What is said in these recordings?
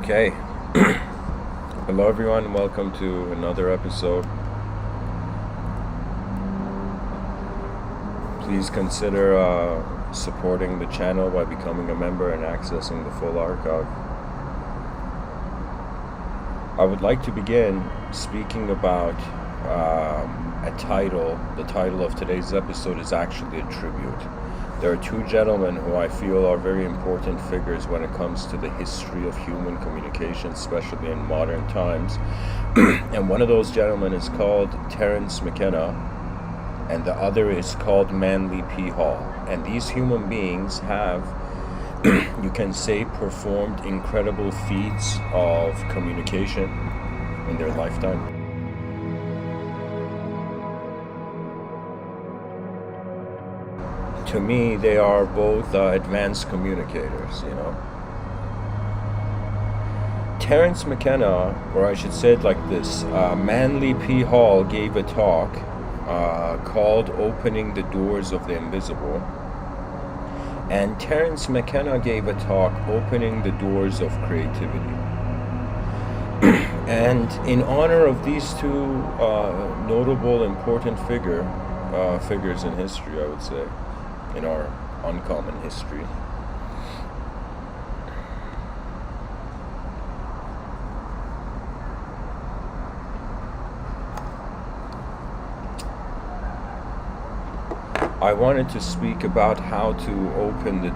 Okay. Hello, everyone. Welcome to another episode. Please consider supporting the channel by becoming a member and accessing the full archive. I would like to begin speaking about a title. The title of today's episode is actually a tribute. There are two gentlemen who I feel are very important figures when it comes to the history of human communication, especially in modern times. And one of those gentlemen is called Terence McKenna, and the other is called Manly P. Hall. And these human beings have, you can say, performed incredible feats of communication in their lifetime. To me, they are both advanced communicators, Terence McKenna, or I should say it like this, Manly P. Hall gave a talk called Opening the Doors of the Invisible. And Terence McKenna gave a talk Opening the Doors of Creativity. And in honor of these two notable, important figures in history, I would say, in our uncommon history, I wanted to speak about how to open the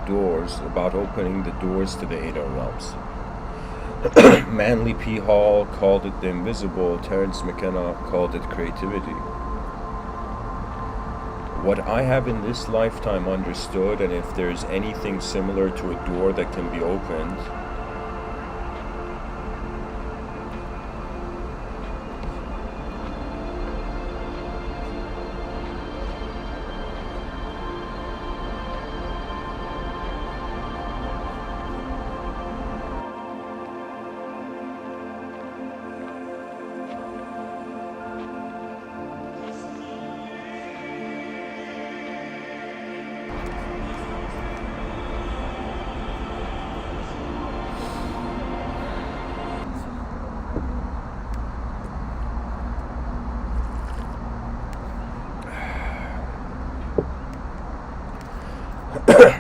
doors, about opening the doors to the inner realms. Manly P. Hall called it the invisible, Terence McKenna called it creativity. What I have in this lifetime understood, and if there's anything similar to a door that can be opened,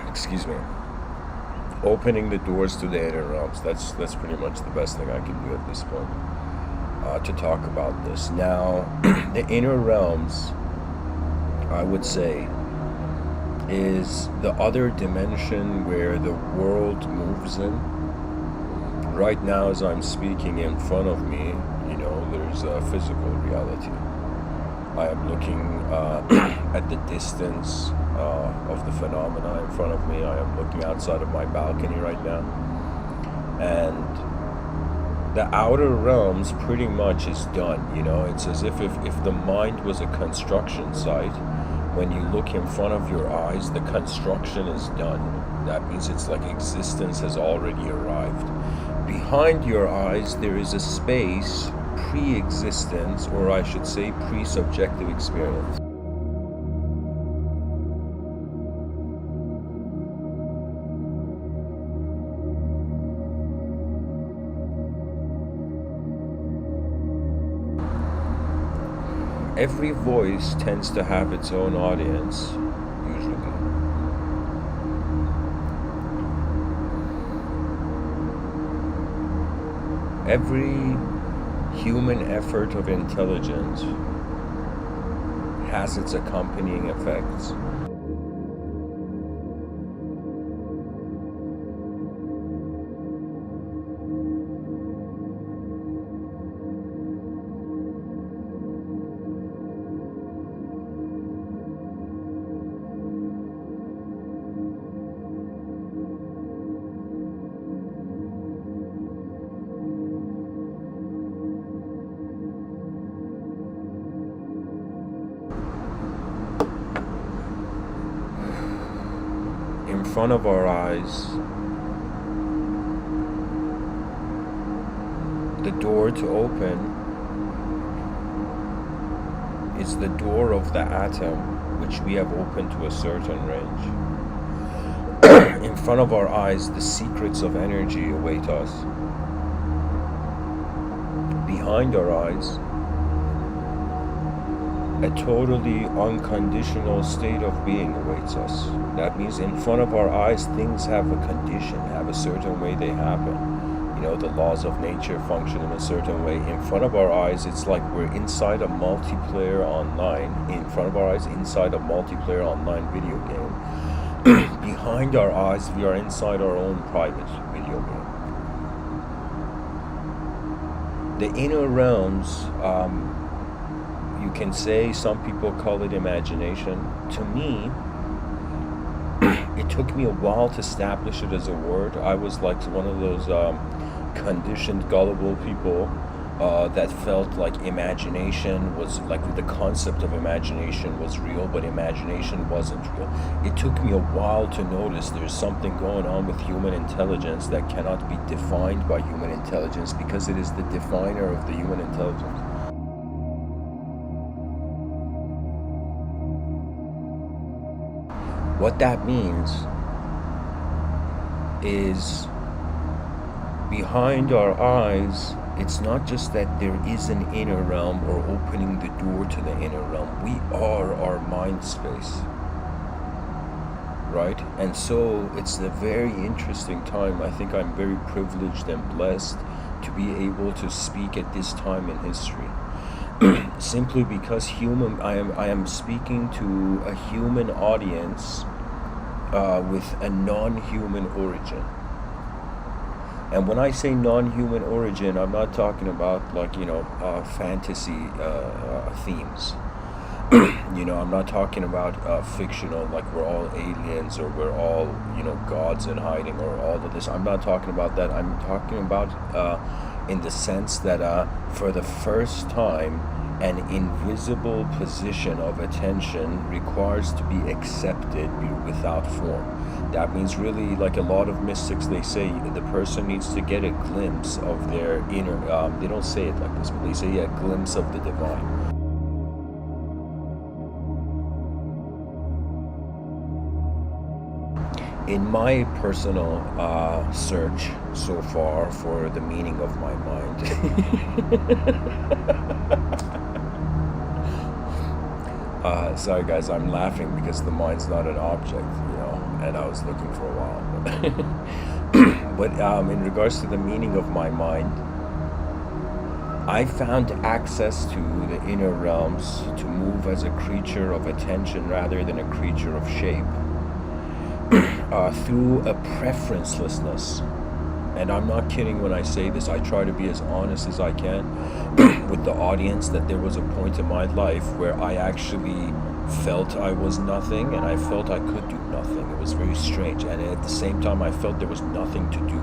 excuse me, opening the doors to the inner realms. That's pretty much the best thing I can do at this point to talk about this. Now, the inner realms, I would say, is the other dimension where the world moves in. Right now, as I'm speaking, in front of me, there's a physical reality. I am looking at the distance of the phenomena in front of me. I am looking outside of my balcony right now. And the outer realms pretty much is done. It's as if the mind was a construction site. When you look in front of your eyes, the construction is done. That means it's like existence has already arrived. Behind your eyes, there is a space pre-existence, or I should say pre-subjective experience. Every voice tends to have its own audience, usually. Every human effort of intelligence has its accompanying effects. In front of our eyes, the door to open is the door of the atom, which we have opened to a certain range. In in front of our eyes, the secrets of energy await us. Behind our eyes, a totally unconditional state of being awaits us. That means in front of our eyes, things have a condition, have a certain way they happen. You know, the laws of nature function in a certain way. In front of our eyes, it's like we're inside a multiplayer online. In front of our eyes, inside a multiplayer online video game. Behind our eyes, we are inside our own private video game. The inner realms, you can say, some people call it imagination. To me, it took me a while to establish it as a word. I was like one of those conditioned, gullible people that felt like imagination was, like the concept of imagination was real, but imagination wasn't real. It took me a while to notice there's something going on with human intelligence that cannot be defined by human intelligence, because it is the definer of the human intelligence. What that means is, behind our eyes, it's not just that there is an inner realm or opening the door to the inner realm. We are our mind space, right? And so it's a very interesting time. I think I'm very privileged and blessed to be able to speak at this time in history. Simply because I am speaking to a human audience with a non-human origin. And when I say non-human origin, I'm not talking about, like, fantasy themes. I'm not talking about fictional, like we're all aliens or we're all, gods in hiding or all of this. I'm not talking about that. I'm talking about in the sense that for the first time, an invisible position of attention requires to be accepted without form. That means, really, like a lot of mystics, they say the person needs to get a glimpse of their inner, they don't say it like this, but they say a glimpse of the divine. In my personal search so far for the meaning of my mind, sorry guys, I'm laughing because the mind's not an object, and I was looking for a while. But in regards to the meaning of my mind, I found access to the inner realms to move as a creature of attention rather than a creature of shape, through a preferencelessness. And I'm not kidding when I say this. I try to be as honest as I can with the audience, that there was a point in my life where I actually felt I was nothing, and I felt I could do nothing. It was very strange. And at the same time, I felt there was nothing to do,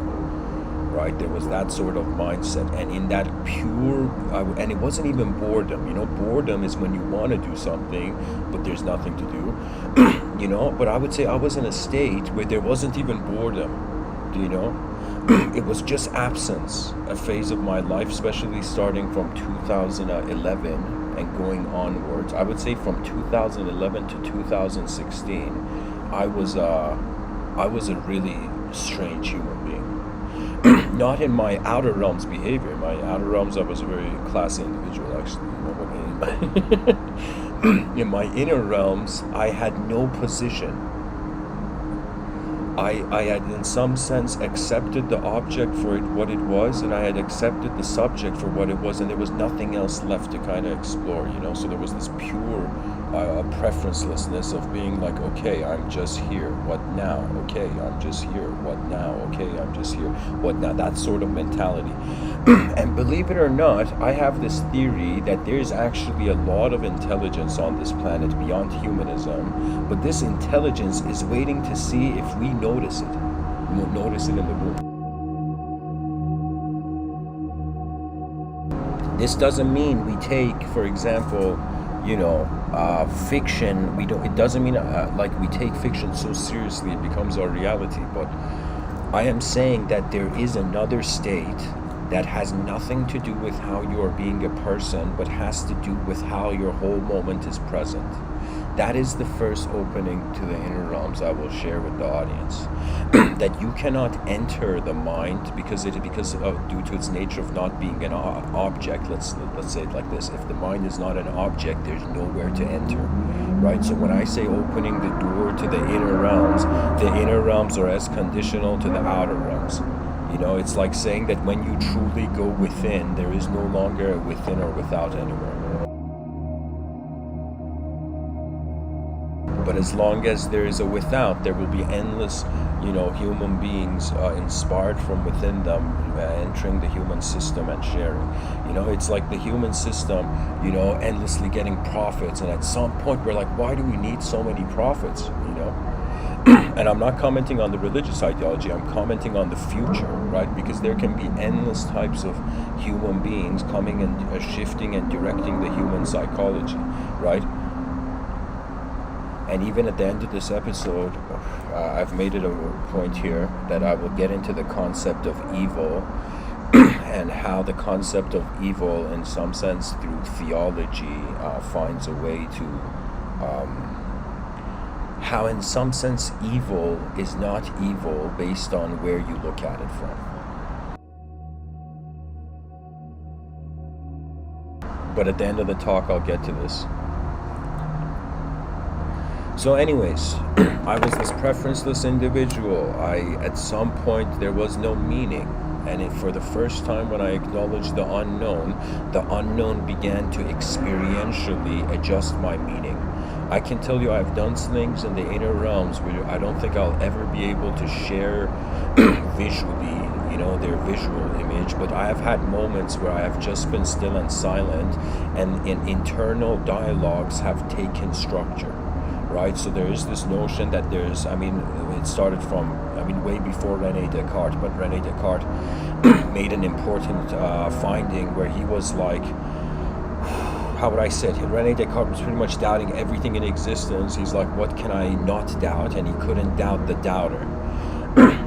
right? There was that sort of mindset. And in that pure, and it wasn't even boredom. Boredom is when you want to do something, but there's nothing to do. But I would say I was in a state where there wasn't even boredom, It was just absence, a phase of my life, especially starting from 2011 and going onwards. I would say from 2011 to 2016, I was a really strange human being. Not in my outer realms behavior. In my outer realms, I was a very classy individual, actually. In my inner realms, I had no position. I had in some sense accepted the object for what it was, and I had accepted the subject for what it was, and there was nothing else left to kind of explore, So there was this pure preferencelessness of being like, okay, I'm just here, what now? Okay, I'm just here, what now? Okay, I'm just here, what now? That sort of mentality. And believe it or not, I have this theory that there's actually a lot of intelligence on this planet beyond humanism, but this intelligence is waiting to see if we notice it. We'll notice it in the room. This doesn't mean we take, for example, fiction. It doesn't mean like we take fiction so seriously it becomes our reality. But I am saying that there is another state that has nothing to do with how you are being a person, but has to do with how your whole moment is present. That is the first opening to the inner realms I will share with the audience. That you cannot enter the mind because due to its nature of not being an object. Let's say it like this: if the mind is not an object, there's nowhere to enter, right? So when I say opening the door to the inner realms are as conditional to the outer realms. It's like saying that when you truly go within, there is no longer a within or without anymore. But as long as there is a without, there will be endless, human beings inspired from within them, entering the human system and sharing. It's like the human system, endlessly getting profits. And at some point, we're like, why do we need so many profits? And I'm not commenting on the religious ideology, I'm commenting on the future, right? Because there can be endless types of human beings coming and shifting and directing the human psychology, right? And even at the end of this episode, I've made it a point here that I will get into the concept of evil and how the concept of evil, in some sense, through theology, finds a way to... how in some sense evil is not evil based on where you look at it from. But at the end of the talk, I'll get to this. So anyways, I was this preferenceless individual. At some point, there was no meaning. And for the first time, when I acknowledged the unknown began to experientially adjust my meaning. I can tell you I've done things in the inner realms where I don't think I'll ever be able to share visually, their visual image, but I have had moments where I have just been still and silent, and internal dialogues have taken structure, right? So there is this notion that it started from, way before René Descartes, but René Descartes made an important finding where he was like, how would I say it? René Descartes was pretty much doubting everything in existence. He's like, what can I not doubt? And he couldn't doubt the doubter.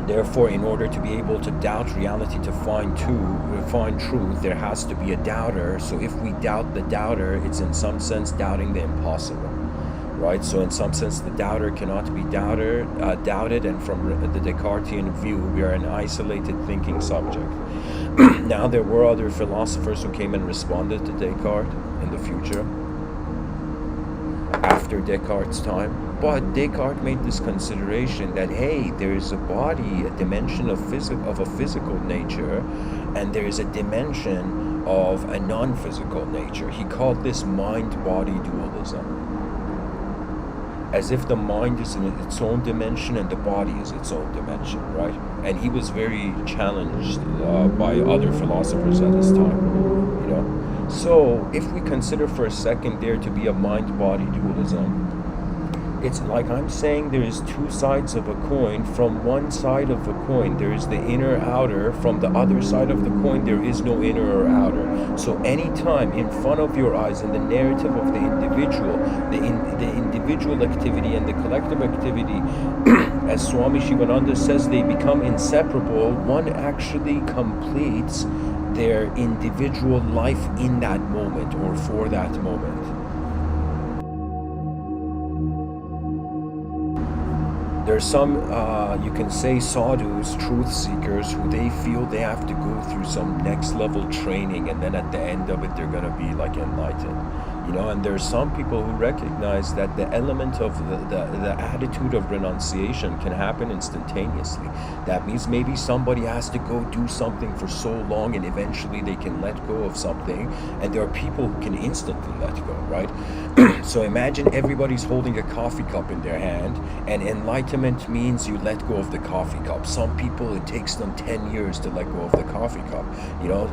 Therefore, in order to be able to doubt reality, to find truth, there has to be a doubter. So if we doubt the doubter, it's in some sense doubting the impossible, right? So in some sense, the doubter cannot be doubted, and from the Descartesian view, we are an isolated thinking subject. Now, there were other philosophers who came and responded to Descartes in the future, after Descartes' time. But Descartes made this consideration that, hey, there is a body, a dimension of a physical nature, and there is a dimension of a non-physical nature. He called this mind-body dualism. As if the mind is in its own dimension and the body is its own dimension, right? And he was very challenged by other philosophers at his time, So if we consider for a second there to be a mind-body dualism, it's like I'm saying there is two sides of a coin. From one side of a coin, there is the inner outer. From the other side of the coin, there is no inner or outer. So anytime in front of your eyes, in the narrative of the individual, the individual activity and the collective activity, as Swami Shivananda says, they become inseparable. One actually completes their individual life in that moment or for that moment. There's some, you can say, sadhus, truth seekers, who they feel they have to go through some next level training, and then at the end of it, they're going to be like enlightened. And there's some people who recognize that the element of the attitude of renunciation can happen instantaneously. That means maybe somebody has to go do something for so long, and eventually they can let go of something, and there are people who can instantly let go, right? So imagine everybody's holding a coffee cup in their hand, and enlightenment means you let go of the coffee cup. Some people, it takes them 10 years to let go of the coffee cup.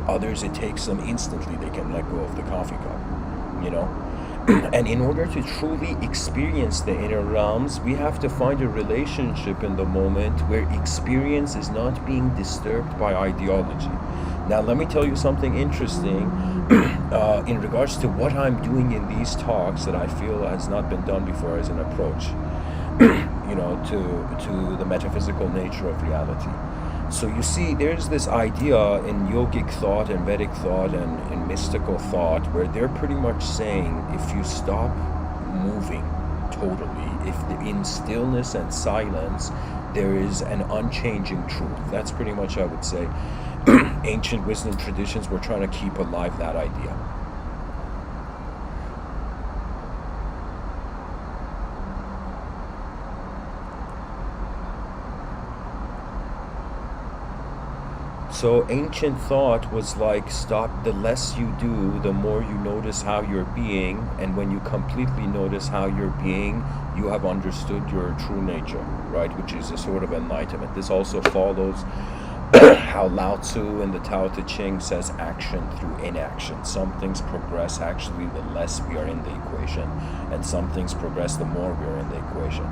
Others, it takes them instantly, they can let go of the coffee cup. And in order to truly experience the inner realms, we have to find a relationship in the moment where experience is not being disturbed by ideology. Now, let me tell you something interesting in regards to what I'm doing in these talks that I feel has not been done before as an approach, to the metaphysical nature of reality. So you see, there's this idea in yogic thought and Vedic thought and in mystical thought where they're pretty much saying if you stop moving, totally if in stillness and silence there is an unchanging truth. That's pretty much, I would say, ancient wisdom traditions were trying to keep alive that idea. So ancient thought was like, stop, the less you do, the more you notice how you're being, and when you completely notice how you're being, you have understood your true nature, right? Which is a sort of enlightenment. This also follows how Lao Tzu in the Tao Te Ching says action through inaction. Some things progress actually the less we are in the equation, and some things progress the more we are in the equation.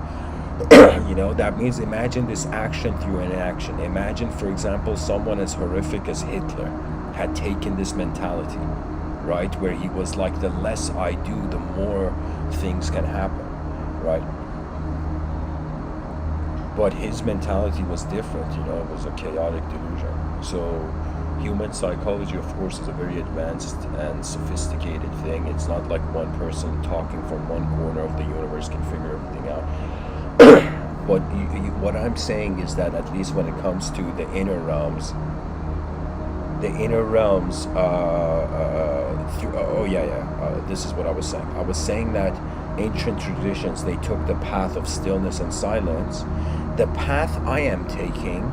You know, that means imagine this action through inaction. Imagine, for example, someone as horrific as Hitler had taken this mentality, right? Where he was like, the less I do, the more things can happen, right? But his mentality was different, you know, it was a chaotic delusion. So human psychology, of course, is a very advanced and sophisticated thing. It's not like one person talking from one corner of the universe can figure everything out. But what I'm saying is that at least when it comes to the inner realms, this is what I was saying. I was saying that ancient traditions, they took the path of stillness and silence. The path I am taking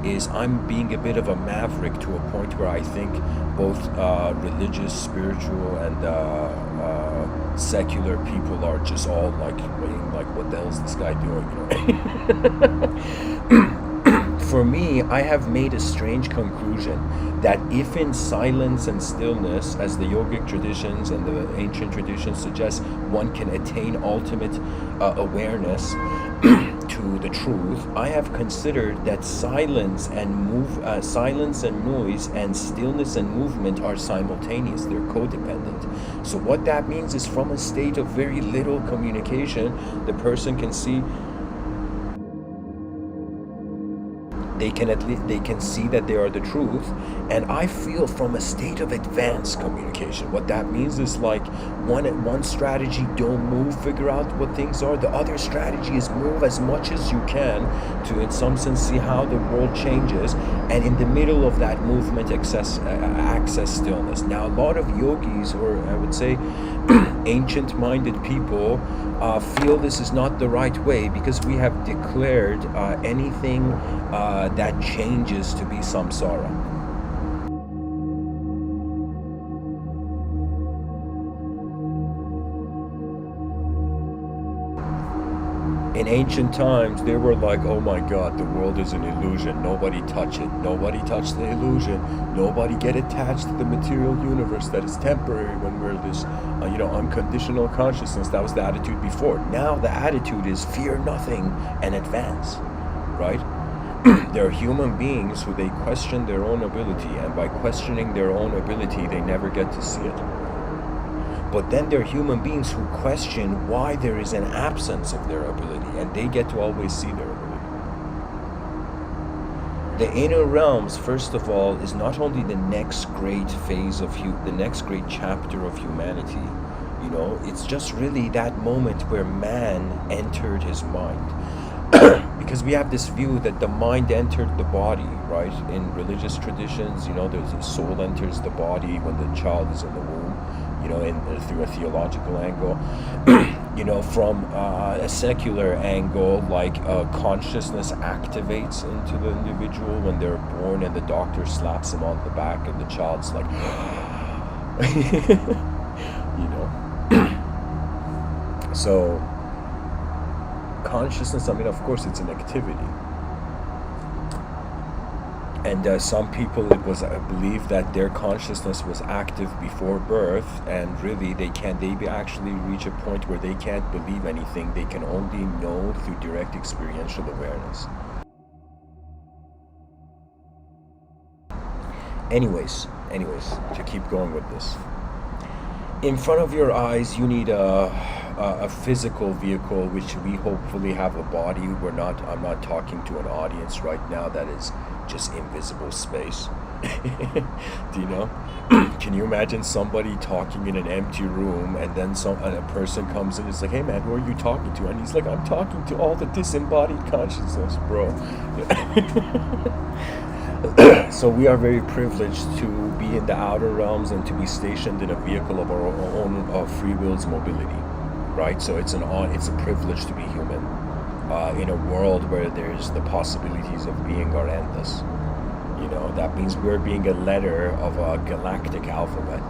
is I'm being a bit of a maverick to a point where I think both religious, spiritual, and secular people are just all like waiting, like, what the hell is this guy doing, you know? For me, I have made a strange conclusion that if in silence and stillness, as the yogic traditions and the ancient traditions suggest, one can attain ultimate awareness to the truth, I have considered that silence and silence and noise and stillness and movement are simultaneous. They're codependent. So what that means is, from a state of very little communication, the person can see. They can see that they are the truth, and I feel from a state of advanced communication. What that means is, like, one strategy, don't move, figure out what things are. The other strategy is move as much as you can to, in some sense, see how the world changes, and in the middle of that movement, access stillness. Now, a lot of yogis, or I would say ancient-minded people, feel this is not the right way, because we have declared anything that changes to be samsara. In ancient times, they were like, oh my God, the world is an illusion. Nobody touch it. Nobody touch the illusion. Nobody get attached to the material universe that is temporary when we're this, unconditional consciousness. That was the attitude before. Now the attitude is fear nothing and advance, right? There are human beings who they question their own ability, and by questioning their own ability, they never get to see it. But then there are human beings who question why there is an absence of their ability, and they get to always see their ability. The inner realms, first of all, is not only the next great phase of the next great chapter of humanity. You know, it's just really that moment where man entered his mind. Because we have this view that the mind entered the body, right? In religious traditions, there's a soul enters the body when the child is in the womb, through a theological angle. From a secular angle, like consciousness activates into the individual when they're born, and the doctor slaps him on the back, and the child's like, So consciousness, of course, it's an activity. And some people, it was believe that their consciousness was active before birth, and really they actually reach a point where they can't believe anything. They can only know through direct experiential awareness. Anyways, to keep going with this. In front of your eyes, you need a physical vehicle, which we hopefully have a body. I'm not talking to an audience right now that is just invisible space. Do you know? Can you imagine somebody talking in an empty room, and then a person comes in and is like, hey man, who are you talking to? And he's like, I'm talking to all the disembodied consciousness, bro. So we are very privileged to be in the outer realms and to be stationed in a vehicle of our own free will's mobility, right? So it's a privilege to be human in a world where there's the possibilities of being are endless. You know, that means we're being a letter of a galactic alphabet.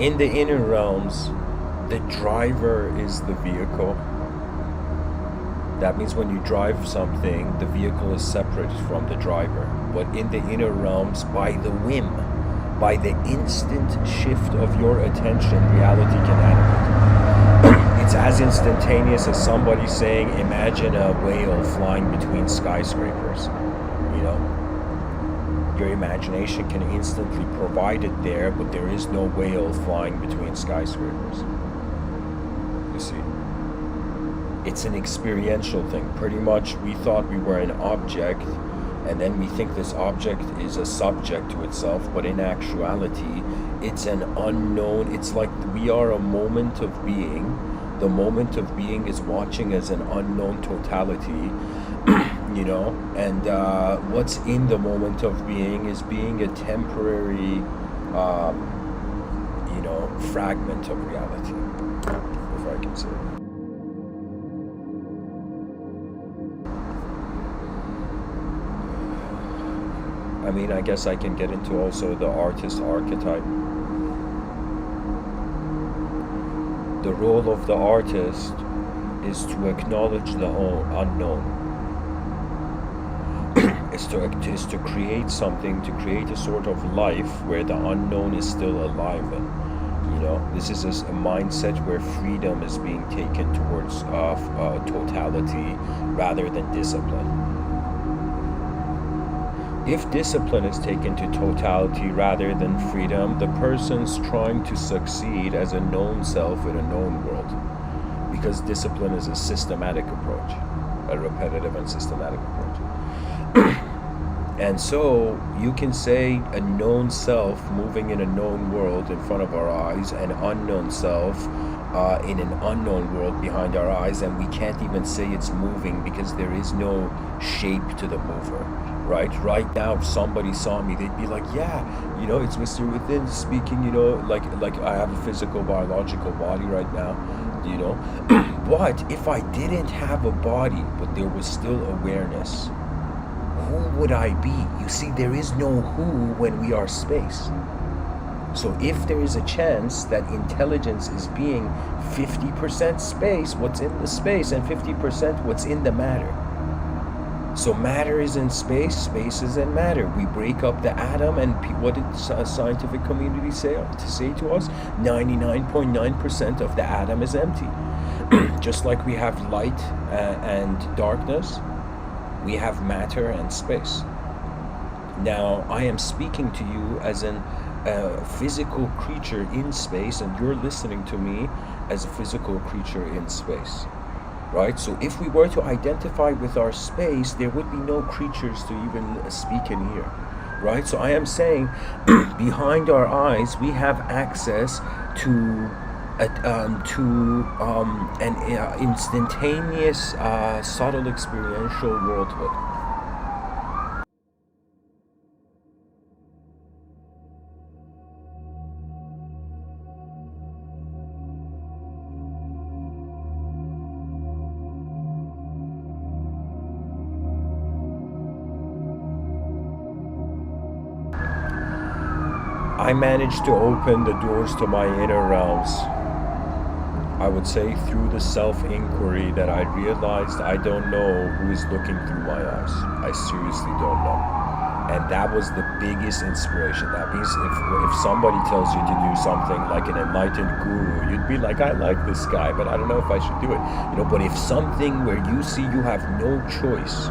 In the inner realms, the driver is the vehicle. That means when you drive something, the vehicle is separate from the driver. But in the inner realms, by the whim, by the instant shift of your attention, reality can animate. It's as instantaneous as somebody saying, imagine a whale flying between skyscrapers. You know? Your imagination can instantly provide it there, but there is no whale flying between skyscrapers. You see? It's an experiential thing. Pretty much, we thought we were an object, and then we think this object is a subject to itself, but in actuality, it's an unknown. It's like we are a moment of being. The moment of being is watching as an unknown totality, you know, and what's in the moment of being is being a temporary, you know, fragment of reality, if I can say. I mean, I guess I can get into also the artist archetype. The role of the artist is to acknowledge the unknown. is to create something, to create a sort of life where the unknown is still alive in. You know, this is a mindset where freedom is being taken towards totality rather than discipline. If discipline is taken to totality rather than freedom, the person's trying to succeed as a known self in a known world. Because discipline is a systematic approach, a repetitive and systematic approach. And so you can say a known self moving in a known world in front of our eyes, an unknown self in an unknown world behind our eyes, and we can't even say it's moving because there is no shape to the mover. Right now, if somebody saw me, they'd be like, yeah, you know, it's Mr. Within speaking, you know, like I have a physical, biological body right now, you know. But if I didn't have a body, but there was still awareness, who would I be? You see, there is no who when we are space. So if there is a chance that intelligence is being 50% space, what's in the space, and 50% what's in the matter. So matter is in space, space is in matter. We break up the atom, and what did the scientific community say to us? 99.9% of the atom is empty. Just like we have light and darkness, we have matter and space. Now, I am speaking to you as a physical creature in space, and you're listening to me as a physical creature in space. Right? So if we were to identify with our space, there would be no creatures to even speak in here. Right? So I am saying, behind our eyes, we have access to an instantaneous, subtle experiential worldhood. I managed to open the doors to my inner realms. I would say through the self-inquiry that I realized I don't know who is looking through my eyes. I seriously don't know. And that was the biggest inspiration. That means if somebody tells you to do something like an enlightened guru, you'd be like, I like this guy, but I don't know if I should do it. You know, but if something where you see you have no choice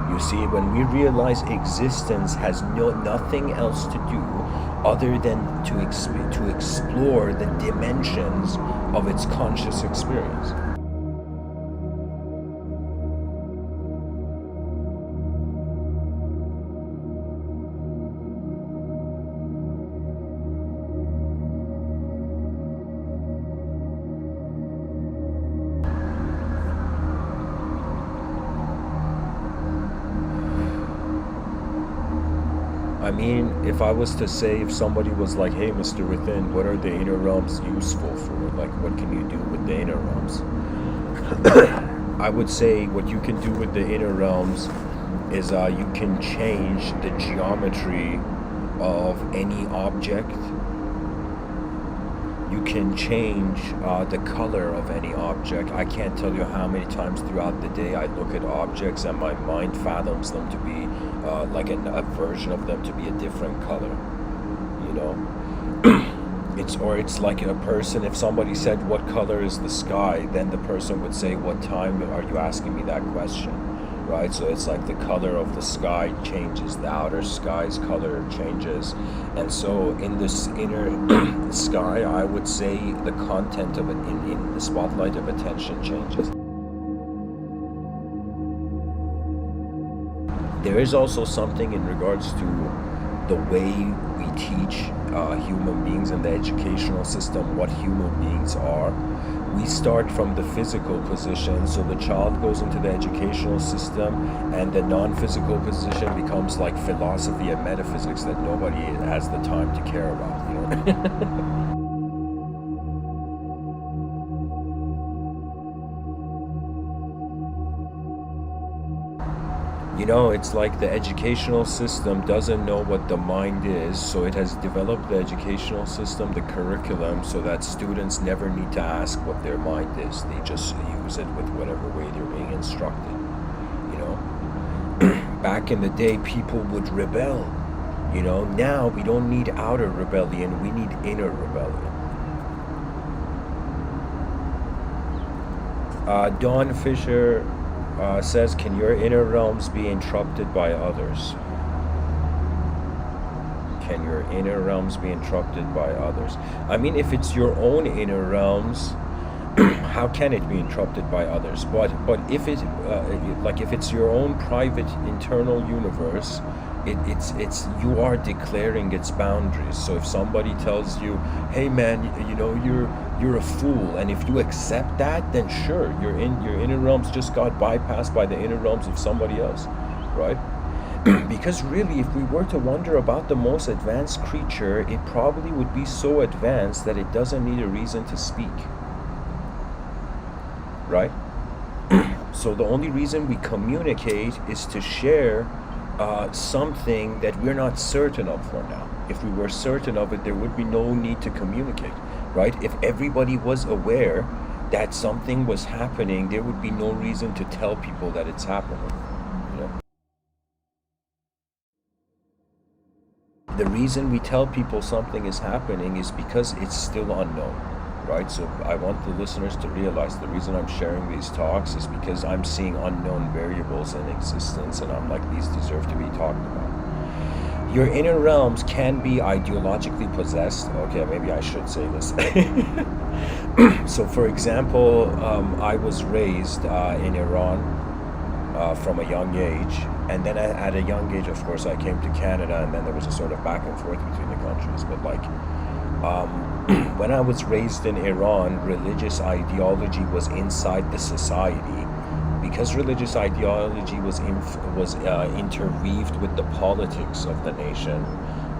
You see, when we realize existence has nothing else to do other than to explore the dimensions of its conscious experience. I mean, if I was to say, if somebody was like, hey, Mr. Within, what are the inner realms useful for? Like, what can you do with the inner realms? I would say what you can do with the inner realms is you can change the geometry of any object. You can change the color of any object. I can't tell you how many times throughout the day I look at objects and my mind fathoms them to be like a version of them to be a different color. You know, it's like a person. If somebody said, "What color is the sky?" then the person would say, "What time are you asking me that question?" Right? So it's like the color of the sky changes, the outer sky's color changes. And so in this inner sky, I would say the content of it in the spotlight of attention changes. There is also something in regards to the way we teach human beings in the educational system, what human beings are. We start from the physical position, so the child goes into the educational system, and the non-physical position becomes like philosophy and metaphysics that nobody has the time to care about, you know? You know, it's like the educational system doesn't know what the mind is, so it has developed the educational system, the curriculum, so that students never need to ask what their mind is. They just use it with whatever way they're being instructed, you know? Back in the day, people would rebel, you know? Now, we don't need outer rebellion, we need inner rebellion. Dawn Fisher says, can your inner realms be interrupted by others? Can your inner realms be interrupted by others? I mean, if it's your own inner realms, how can it be interrupted by others? But if it like if it's your own private internal universe, it's you are declaring its boundaries. So if somebody tells you, hey man, you know, you're a fool, and if you accept that, then sure, your inner realms just got bypassed by the inner realms of somebody else, right? Because really, if we were to wonder about the most advanced creature, it probably would be so advanced that it doesn't need a reason to speak, right? So the only reason we communicate is to share something that we're not certain of for now. If we were certain of it, there would be no need to communicate, right? If everybody was aware that something was happening, there would be no reason to tell people that it's happening, you know? The reason we tell people something is happening is because it's still unknown, right? So I want the listeners to realize the reason I'm sharing these talks is because I'm seeing unknown variables in existence, and I'm like, these deserve to be talked about. Your inner realms can be ideologically possessed. Okay, maybe I should say this. So for example, I was raised in Iran from a young age, and then at a young age, of course, I came to Canada, and then there was a sort of back and forth between the countries. But like, when I was raised in Iran, religious ideology was inside the society. Because religious ideology was interweaved with the politics of the nation,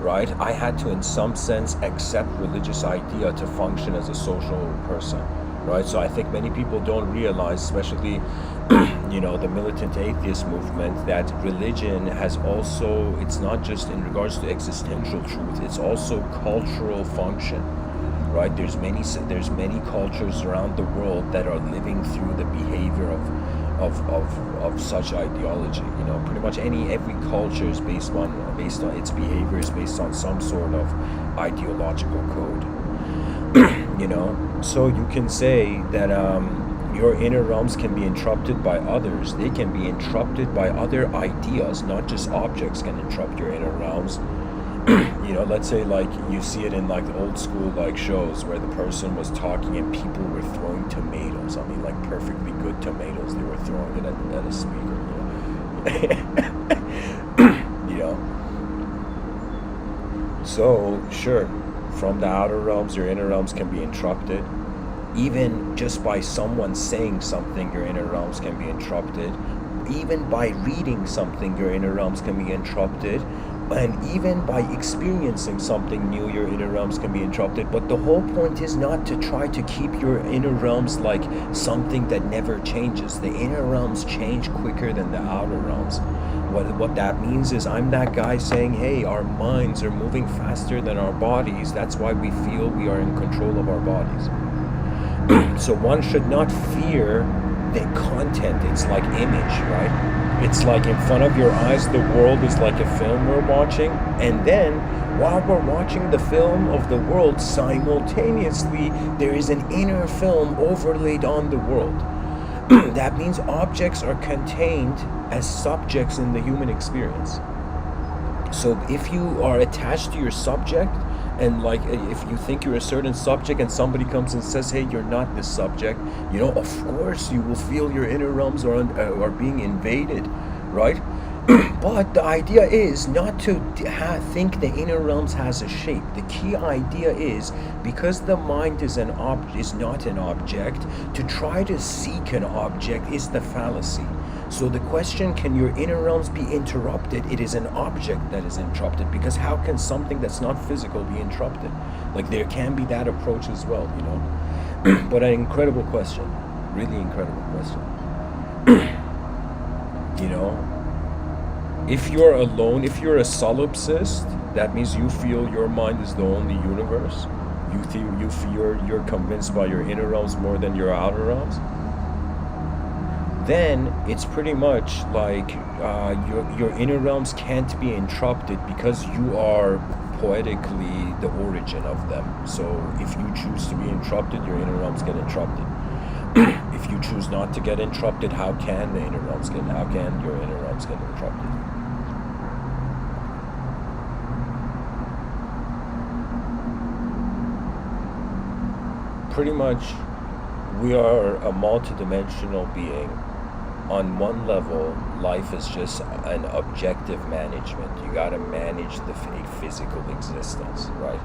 right? I had to, in some sense, accept religious idea to function as a social person, right? So I think many people don't realize, especially, you know, the militant atheist movement, that religion has also, it's not just in regards to existential truth, it's also cultural function, right? There's many cultures around the world that are living through the behavior of such ideology. You know, pretty much every culture is based on its behavior is based on some sort of ideological code. You know, so you can say that Your inner realms can be interrupted by others. They can be interrupted by other ideas, not just objects can interrupt your inner realms. Let's say like you see it in like the old school like shows where the person was talking and people were throwing tomatoes. I mean, like perfectly good tomatoes. They were throwing it at a speaker. So sure, from the outer realms, your inner realms can be interrupted. Even just by someone saying something, your inner realms can be interrupted. Even by reading something, your inner realms can be interrupted. And even by experiencing something new, your inner realms can be interrupted. But the whole point is not to try to keep your inner realms like something that never changes. The inner realms change quicker than the outer realms. What that means is I'm that guy saying, hey, our minds are moving faster than our bodies. That's why we feel we are in control of our bodies. So one should not fear the content. It's like image, right? It's like in front of your eyes, the world is like a film we're watching. And then while we're watching the film of the world, simultaneously, there is an inner film overlaid on the world. That means objects are contained as subjects in the human experience. So if you are attached to your subject, and like if you think you're a certain subject and somebody comes and says, hey, you're not this subject, of course you will feel your inner realms are being invaded, right? But the idea is not to think the inner realms has a shape. The key idea is, because the mind is not an object, to try to seek an object is the fallacy. So the question, can your inner realms be interrupted? It is an object that is interrupted, because how can something that's not physical be interrupted? Like there can be that approach as well, But an incredible question, really incredible question. If you're alone, if you're a solipsist, that means you feel your mind is the only universe. You're convinced by your inner realms more than your outer realms. Then it's pretty much like your inner realms can't be interrupted because you are poetically the origin of them. So if you choose to be interrupted, your inner realms get interrupted. If you choose not to get interrupted, how can your inner realms get interrupted? Pretty much, we are a multidimensional being. On one level, life is just an objective management. You gotta manage the physical existence, right?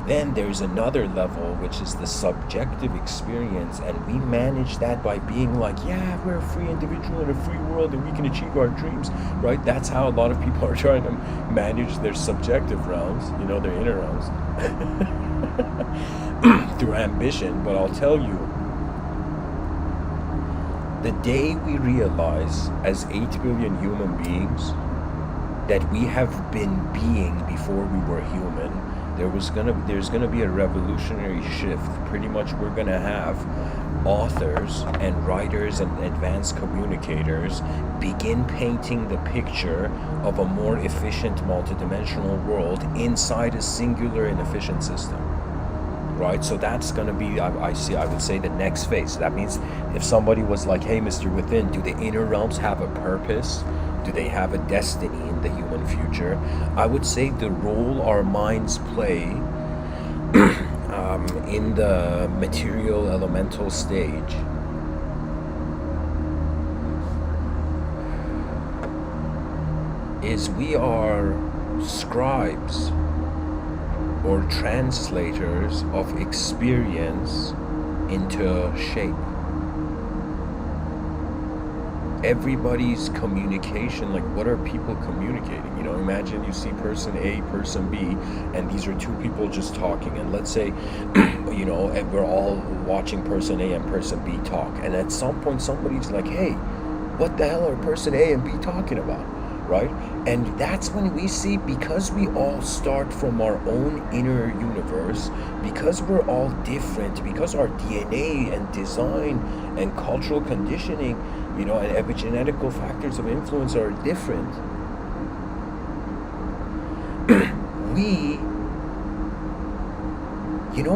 Then there's another level, which is the subjective experience, and we manage that by being like, yeah, we're a free individual in a free world and we can achieve our dreams, right? That's how a lot of people are trying to manage their subjective realms, their inner realms, through ambition. But I'll tell you, the day we realize as 8 billion human beings that we have been being before we were human, there's gonna be a revolutionary shift. Pretty much we're gonna have authors and writers and advanced communicators begin painting the picture of a more efficient multidimensional world inside a singular and efficient system. Right, so that's going to be, I would say, the next phase. That means if somebody was like, hey, Mr. Within, do the inner realms have a purpose? Do they have a destiny in the human future? I would say the role our minds play in the material elemental stage is we are scribes or translators of experience into shape. Everybody's communication, like what are people communicating? Imagine you see person A, person B, and these are two people just talking. And let's say, and we're all watching person A and person B talk. And at some point, somebody's like, hey, what the hell are person A and B talking about? Right? And that's when we see, because we all start from our own inner universe, because we're all different, because our DNA and design and cultural conditioning, and epigenetical factors of influence are different,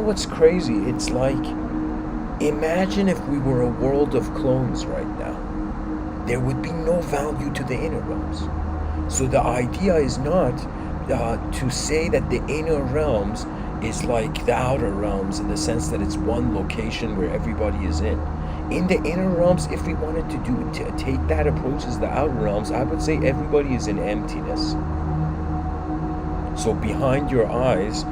what's crazy? It's like Imagine if we were a world of clones right now. There would be no value to the inner realms. So the idea is not to say that the inner realms is like the outer realms in the sense that it's one location where everybody is in. In the inner realms, if we wanted to take that approach as the outer realms, I would say everybody is in emptiness. So behind your eyes,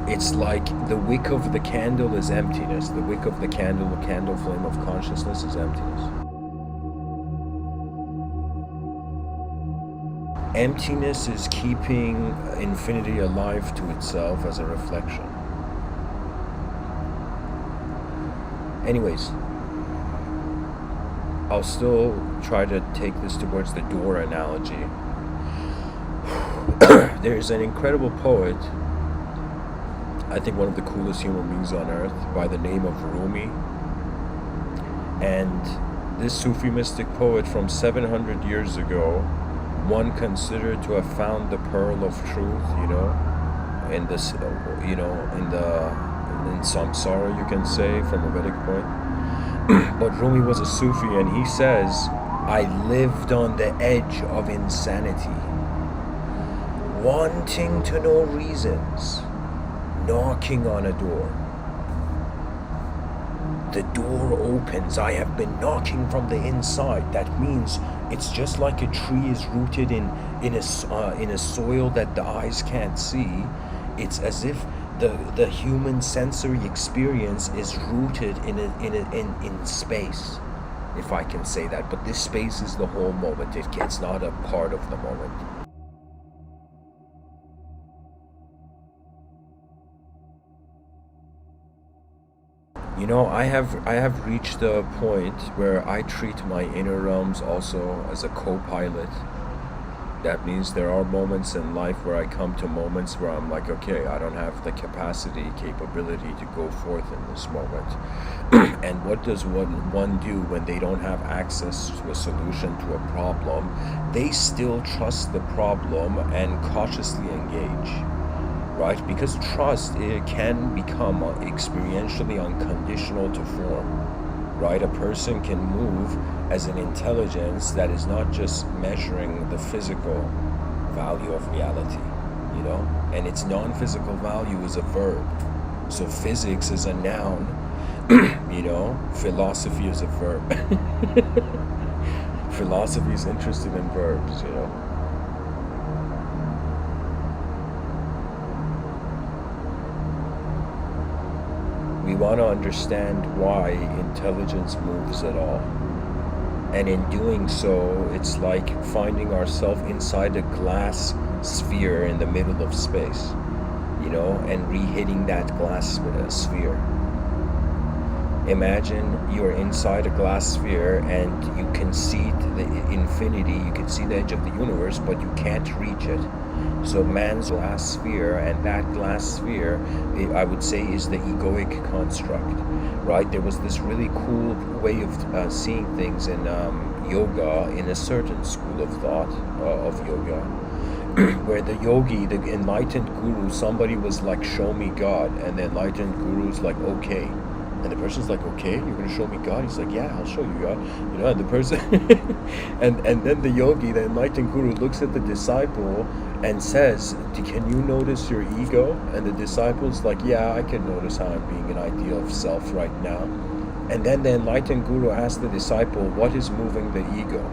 it's like the wick of the candle is emptiness. The wick of the candle flame of consciousness is emptiness. Emptiness is keeping infinity alive to itself as a reflection. Anyways, I'll still try to take this towards the door analogy. There's an incredible poet, I think one of the coolest human beings on earth, by the name of Rumi. And this Sufi mystic poet from 700 years ago, one considered to have found the pearl of truth, in this, in samsara, you can say, from a Vedic point. But Rumi was a Sufi, and he says, I lived on the edge of insanity, wanting to know reasons, knocking on a door. The door opens. I have been knocking from the inside. That means it's just like a tree is rooted in a soil that the eyes can't see. It's as if the human sensory experience is rooted in space, if I can say that. But this space is the whole moment. It's not a part of the moment. I have reached a point where I treat my inner realms also as a co-pilot. That means there are moments in life where I come to moments where I'm like, okay, I don't have the capability to go forth in this moment. And what does one do when they don't have access to a solution to a problem? They still trust the problem and cautiously engage. Right? Because trust, it can become experientially unconditional to form. Right? A person can move as an intelligence that is not just measuring the physical value of reality, and its non-physical value is a verb. So physics is a noun, philosophy is a verb. Philosophy is interested in verbs, We want to understand why intelligence moves at all. And in doing so, it's like finding ourselves inside a glass sphere in the middle of space, and re-hitting that glass sphere. Imagine you're inside a glass sphere and you can see the infinity, you can see the edge of the universe, but you can't reach it. So man's glass sphere, and that glass sphere, I would say, is the egoic construct, right? There was this really cool way of seeing things in yoga, in a certain school of thought of yoga, where the yogi, the enlightened guru, somebody was like, show me God, and the enlightened guru's like, okay. And the person's like, okay, you're going to show me God? He's like, yeah, I'll show you God. And the person, and then the yogi, the enlightened guru, looks at the disciple and says, can you notice your ego? And the disciple's like, yeah, I can notice how I'm being an ideal of self right now. And then the enlightened guru asks the disciple, what is moving the ego?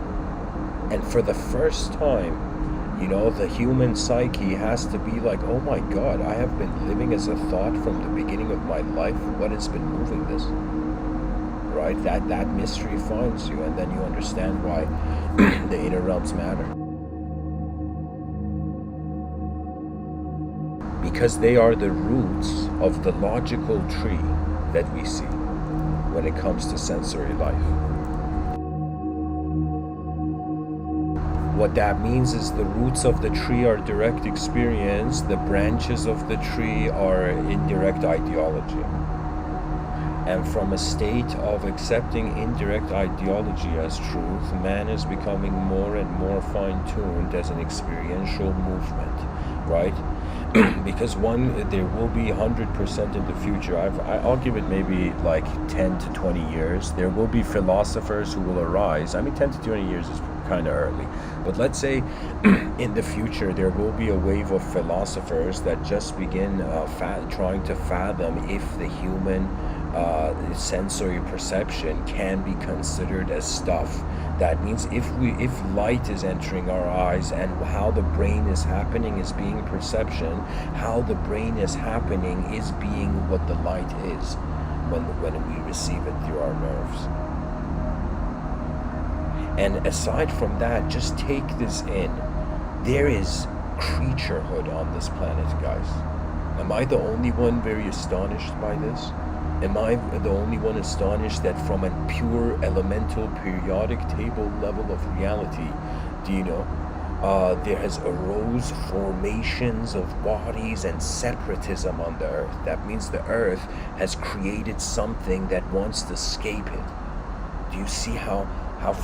And for the first time, the human psyche has to be like, oh my God, I have been living as a thought from the beginning of my life. What has been moving this? Right? That mystery finds you, and then you understand why the inner realms matter. Because they are the roots of the logical tree that we see when it comes to sensory life. What that means is the roots of the tree are direct experience, the branches of the tree are indirect ideology. And from a state of accepting indirect ideology as truth, man is becoming more and more fine-tuned as an experiential movement, right? Because one, there will be 100% in the future. I'll give it maybe like 10 to 20 years. There will be philosophers who will arise. I mean, 10 to 20 years is kind of early, but let's say in the future there will be a wave of philosophers that just begin trying to fathom if the human sensory perception can be considered as stuff. That means if light is entering our eyes, and how the brain is happening is being perception, how the brain is happening is being what the light is when we receive it through our nerves. And aside from that, just take this in. There is creaturehood on this planet, guys. Am I the only one very astonished by this? Am I the only one astonished that from a pure elemental periodic table level of reality, do you know, there has arose formations of bodies and separatism on the earth. That means the earth has created something that wants to escape it. Do you see how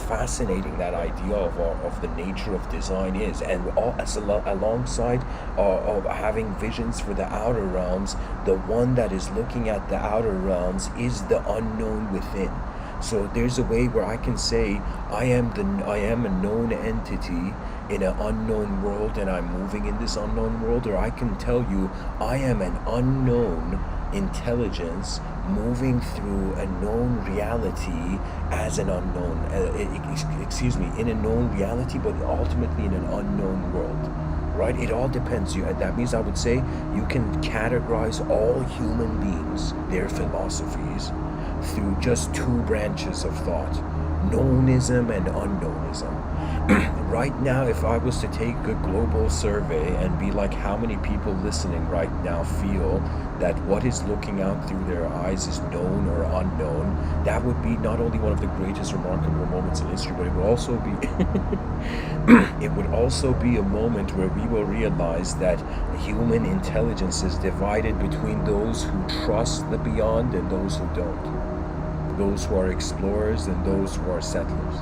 fascinating that idea of the nature of design is? And alongside of having visions for the outer realms, the one that is looking at the outer realms is the unknown within. So there's a way where I can say I am a known entity in an unknown world, and I'm moving in this unknown world, or I can tell you I am an unknown intelligence moving through a known reality as an unknown, in a known reality, but ultimately in an unknown world, right? It all depends. That means I would say you can categorize all human beings, their philosophies, through just two branches of thought: knowism and unknowism. Right now, if I was to take a global survey and be like, how many people listening right now feel that what is looking out through their eyes is known or unknown, that would be not only one of the greatest remarkable moments in history, but it would also be it would also be a moment where we will realize that human intelligence is divided between those who trust the beyond and those who don't, those who are explorers and those who are settlers.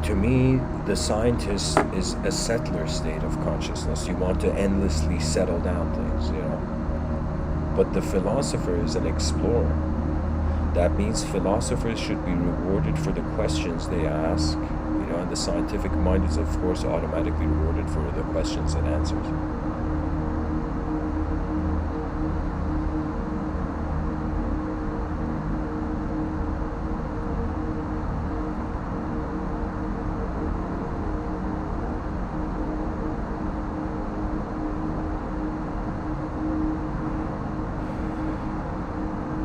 To me, the scientist is a settler state of consciousness. You want to endlessly settle down things, you know. But the philosopher is an explorer. That means philosophers should be rewarded for the questions they ask, you know, and the scientific mind is, of course, automatically rewarded for the questions and answers.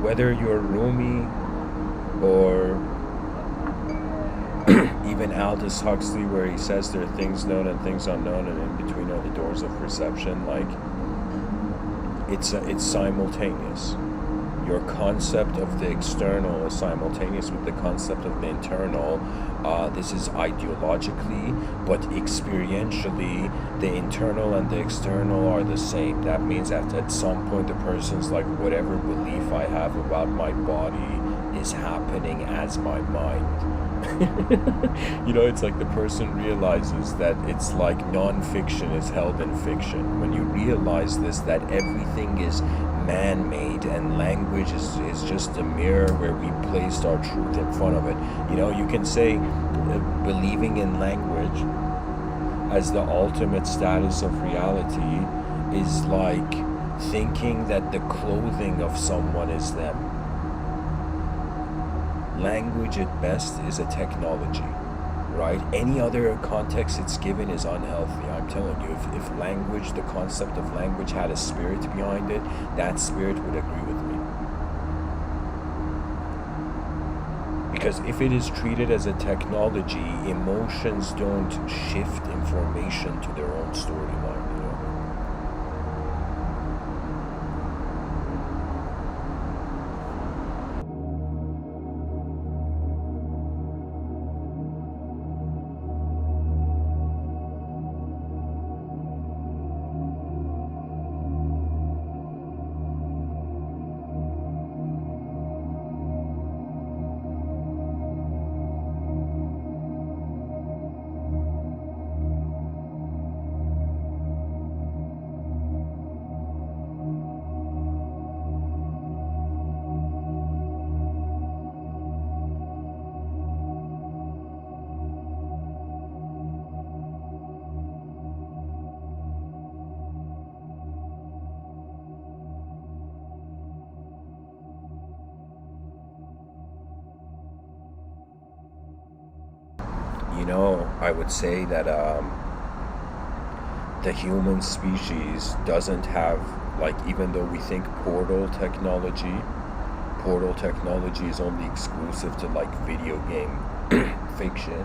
Whether you're Rumi or even Aldous Huxley, where he says there are things known and things unknown, and in between are the doors of perception, like it's simultaneous. Your concept of the external is simultaneous with the concept of the internal. This is ideologically, but experientially, the internal and the external are the same. That means that at some point the person's like, whatever belief I have about my body is happening as my mind. You know, it's like the person realizes that it's like non-fiction is held in fiction. When you realize this, that everything is man-made and language is just a mirror where we placed our truth in front of it. You know, you can say believing in language as the ultimate status of reality is like thinking that the clothing of someone is them. Language at best is a technology, right? Any other context it's given is unhealthy. I'm telling you, if language, the concept of language had a spirit behind it, that spirit would agree with me. Because if it is treated as a technology, emotions don't shift information to their own storyline. I would say that the human species doesn't have, like, even though we think portal technology is only exclusive to like video game fiction,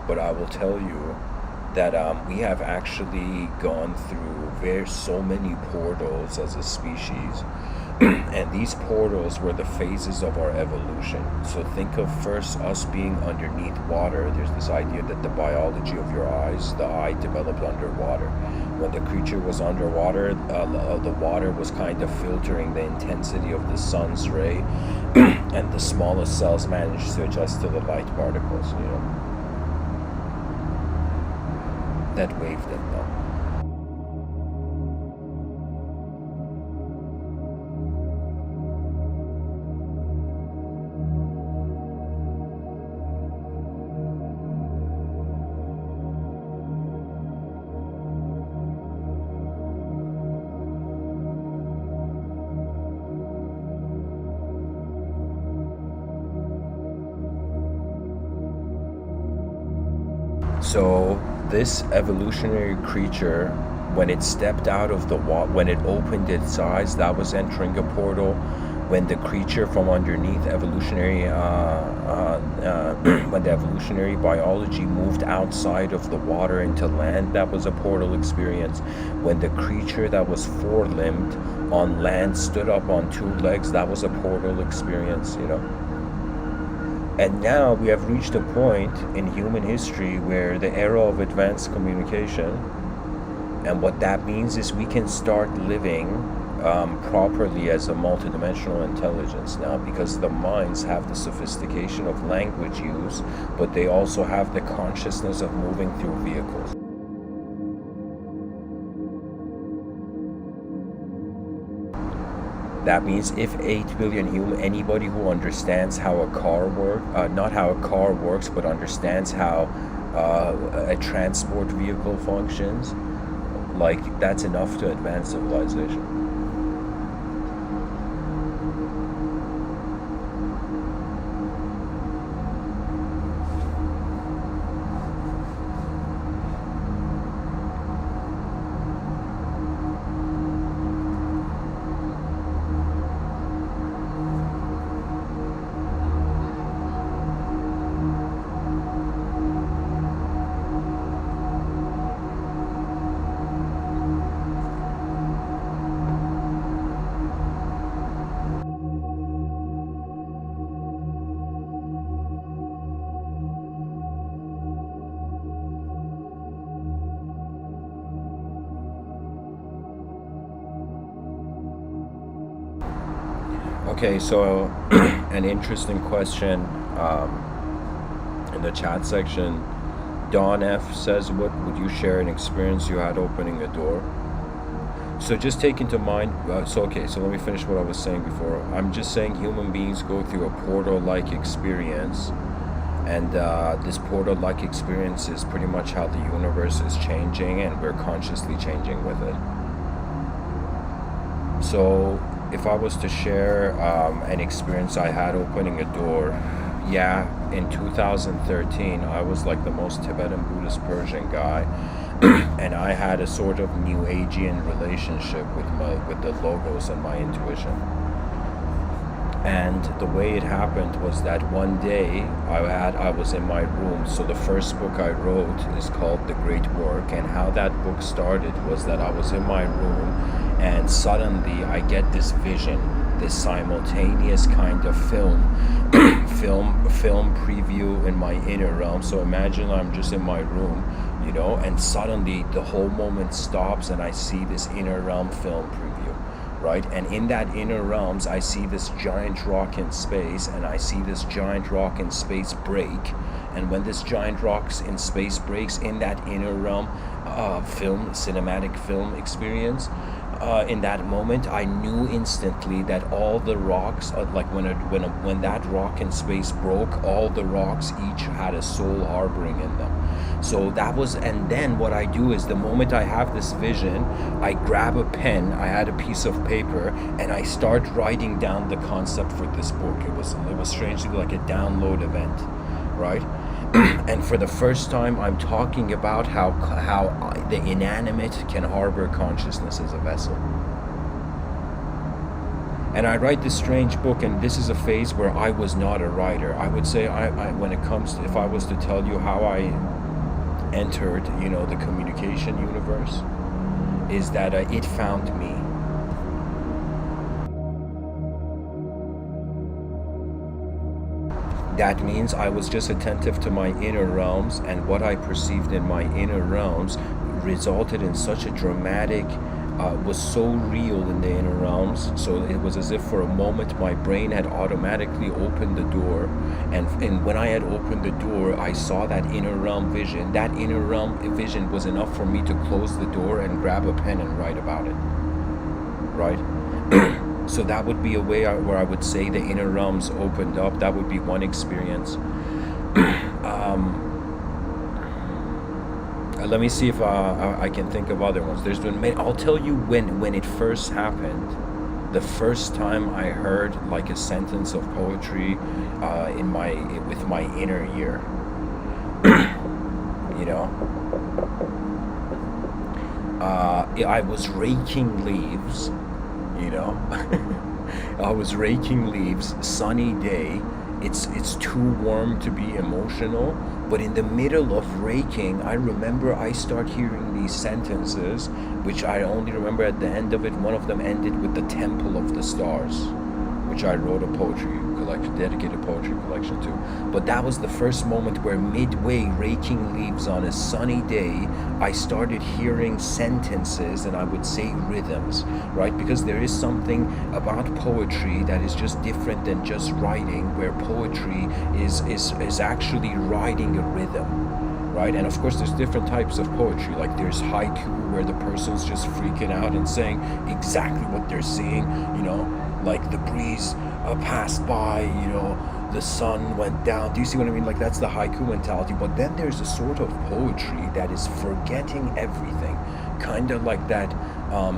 but I will tell you that we have actually gone through so many portals as a species. And these portals were the phases of our evolution. So think of first us being underneath water. There's this idea that the biology of your eyes, the eye developed underwater. When the creature was underwater, the water was kind of filtering the intensity of the sun's ray, and the smallest cells managed to adjust to the light particles, that waved at them. So this evolutionary creature, when it stepped out of the water, when it opened its eyes, that was entering a portal. When the creature from underneath when the evolutionary biology moved outside of the water into land, that was a portal experience. When the creature that was four-limbed on land stood up on two legs, that was a portal experience, And now we have reached a point in human history where the era of advanced communication, and what that means is we can start living properly as a multidimensional intelligence now, because the minds have the sophistication of language use, but they also have the consciousness of moving through vehicles. That means if 8 billion anybody who understands how a car works, not how a car works, but understands how a transport vehicle functions, like, that's enough to advance civilization. Okay, so an interesting question in the chat section. Don F says, what would you share an experience you had opening a door? So just take into mind, so let me finish what I was saying before. I'm just saying human beings go through a portal-like experience, and this portal-like experience is pretty much how the universe is changing, and we're consciously changing with it. So if I was to share an experience I had opening a door, in 2013, I was like the most Tibetan Buddhist Persian guy, and I had a sort of New Ageian relationship with the logos and my intuition. And the way it happened was that one day I was in my room. So the first book I wrote is called The Great Work, and how that book started was that I was in my room, and suddenly I get this vision, this simultaneous kind of film preview in my inner realm. So imagine I'm just in my room, and suddenly the whole moment stops, and I see this inner realm film preview, right? And in that inner realms, I see this giant rock in space, and I see this giant rock in space break. And when this giant rock in space breaks in that inner realm cinematic film experience, in that moment, I knew instantly that all the rocks, when that rock in space broke, all the rocks each had a soul harboring in them. So that was, and then what I do is, the moment I have this vision, I grab a pen, I had a piece of paper, and I start writing down the concept for this book. It was strangely like a download event, right? And for the first time, I'm talking about how the inanimate can harbor consciousness as a vessel. And I write this strange book, and this is a phase where I was not a writer. I would say, when it comes to, if I was to tell you how I entered, the communication universe, is that it found me. That means I was just attentive to my inner realms, and what I perceived in my inner realms resulted in such a dramatic, was so real in the inner realms. So it was as if for a moment my brain had automatically opened the door, and when I had opened the door, I saw that inner realm vision. That inner realm vision was enough for me to close the door and grab a pen and write about it, right? So that would be a way where I would say the inner realms opened up. That would be one experience. Let me see if I can think of other ones. There's been many. I'll tell you when it first happened. The first time I heard like a sentence of poetry with my inner ear. I was raking leaves. I was raking leaves, sunny day. It's too warm to be emotional, but in the middle of raking, I remember I start hearing these sentences, which I only remember at the end of it. One of them ended with the Temple of the Stars, which I wrote a poetry collection, dedicated poetry collection to. But that was the first moment where midway raking leaves on a sunny day, I started hearing sentences, and I would say rhythms, right? Because there is something about poetry that is just different than just writing, where poetry is actually writing a rhythm, right? And of course there's different types of poetry. Like there's haiku, where the person's just freaking out and saying exactly what they're seeing, like the breeze passed by, the sun went down. Do you see what I mean? Like that's the haiku mentality. But then there's a sort of poetry that is forgetting everything, kind of like that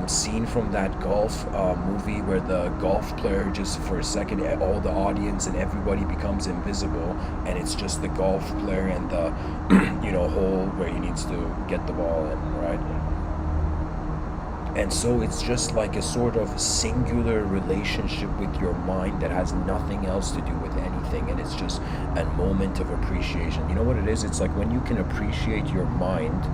scene from that golf movie where the golf player just for a second, all the audience and everybody becomes invisible, and it's just the golf player and the hole where he needs to get the ball in, right? And so it's just like a sort of singular relationship with your mind that has nothing else to do with anything, and it's just a moment of appreciation. You know what it is? It's like when you can appreciate your mind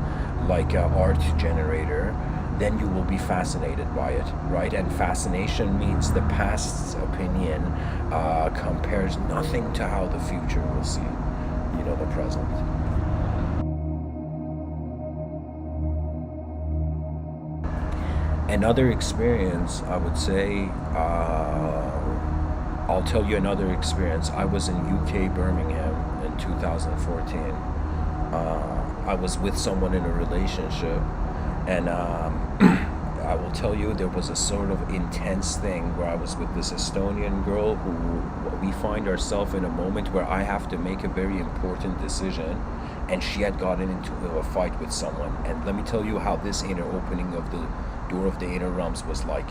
like an art generator, then you will be fascinated by it, right? And fascination means the past's opinion compares nothing to how the future will see, the present. Another experience, I would say, I'll tell you another experience. I was in UK, Birmingham in 2014. I was with someone in a relationship, and I will tell you there was a sort of intense thing where I was with this Estonian girl who we find ourselves in a moment where I have to make a very important decision, and she had gotten into a fight with someone. And let me tell you how this inner opening of the door of the inner realms was like.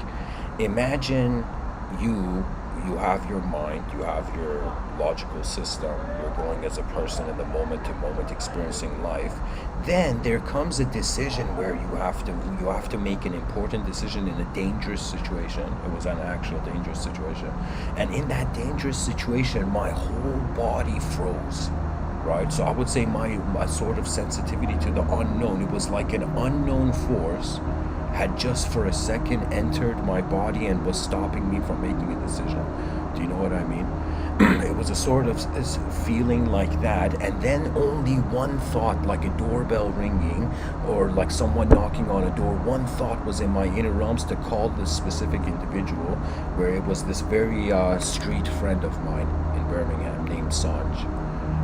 Imagine you have your mind, you have your logical system, you're going as a person in the moment to moment experiencing life. Then there comes a decision where you have to make an important decision in a dangerous situation. It was an actual dangerous situation, and in that dangerous situation my whole body froze, right? So I would say my sort of sensitivity to the unknown, it was like an unknown force had just for a second entered my body and was stopping me from making a decision. Do you know what I mean? It was a sort of feeling like that, and then only one thought, like a doorbell ringing or like someone knocking on a door, one thought was in my inner realms to call this specific individual, where it was this very street friend of mine in Birmingham named Sanj.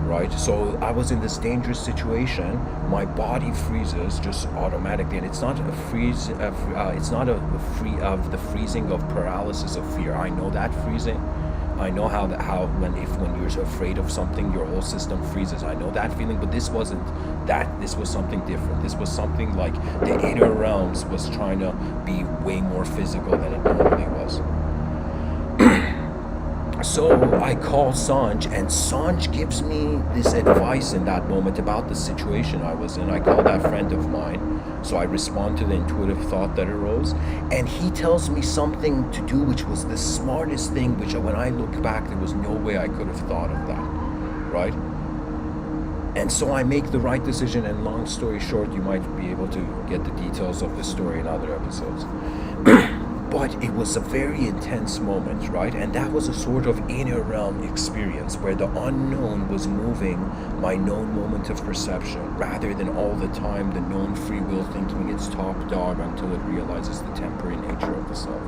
Right, so I was in this dangerous situation. My body freezes just automatically, and it's not a freeze. It's not a the freezing of paralysis of fear. I know that freezing. I know how when you're afraid of something, your whole system freezes. I know that feeling, but this wasn't that. This was something different. This was something like the inner realms was trying to be way more physical than it normally was. So I call Sanj, and Sanj gives me this advice in that moment about the situation I was in. I call that friend of mine, so I respond to the intuitive thought that arose, and he tells me something to do, which was the smartest thing, which when I look back, there was no way I could have thought of that, right? And so I make the right decision, and long story short, you might be able to get the details of the story in other episodes. But it was a very intense moment, right? And that was a sort of inner realm experience where the unknown was moving my known moment of perception, rather than all the time the known free will thinking it's top dog until it realizes the temporary nature of the self,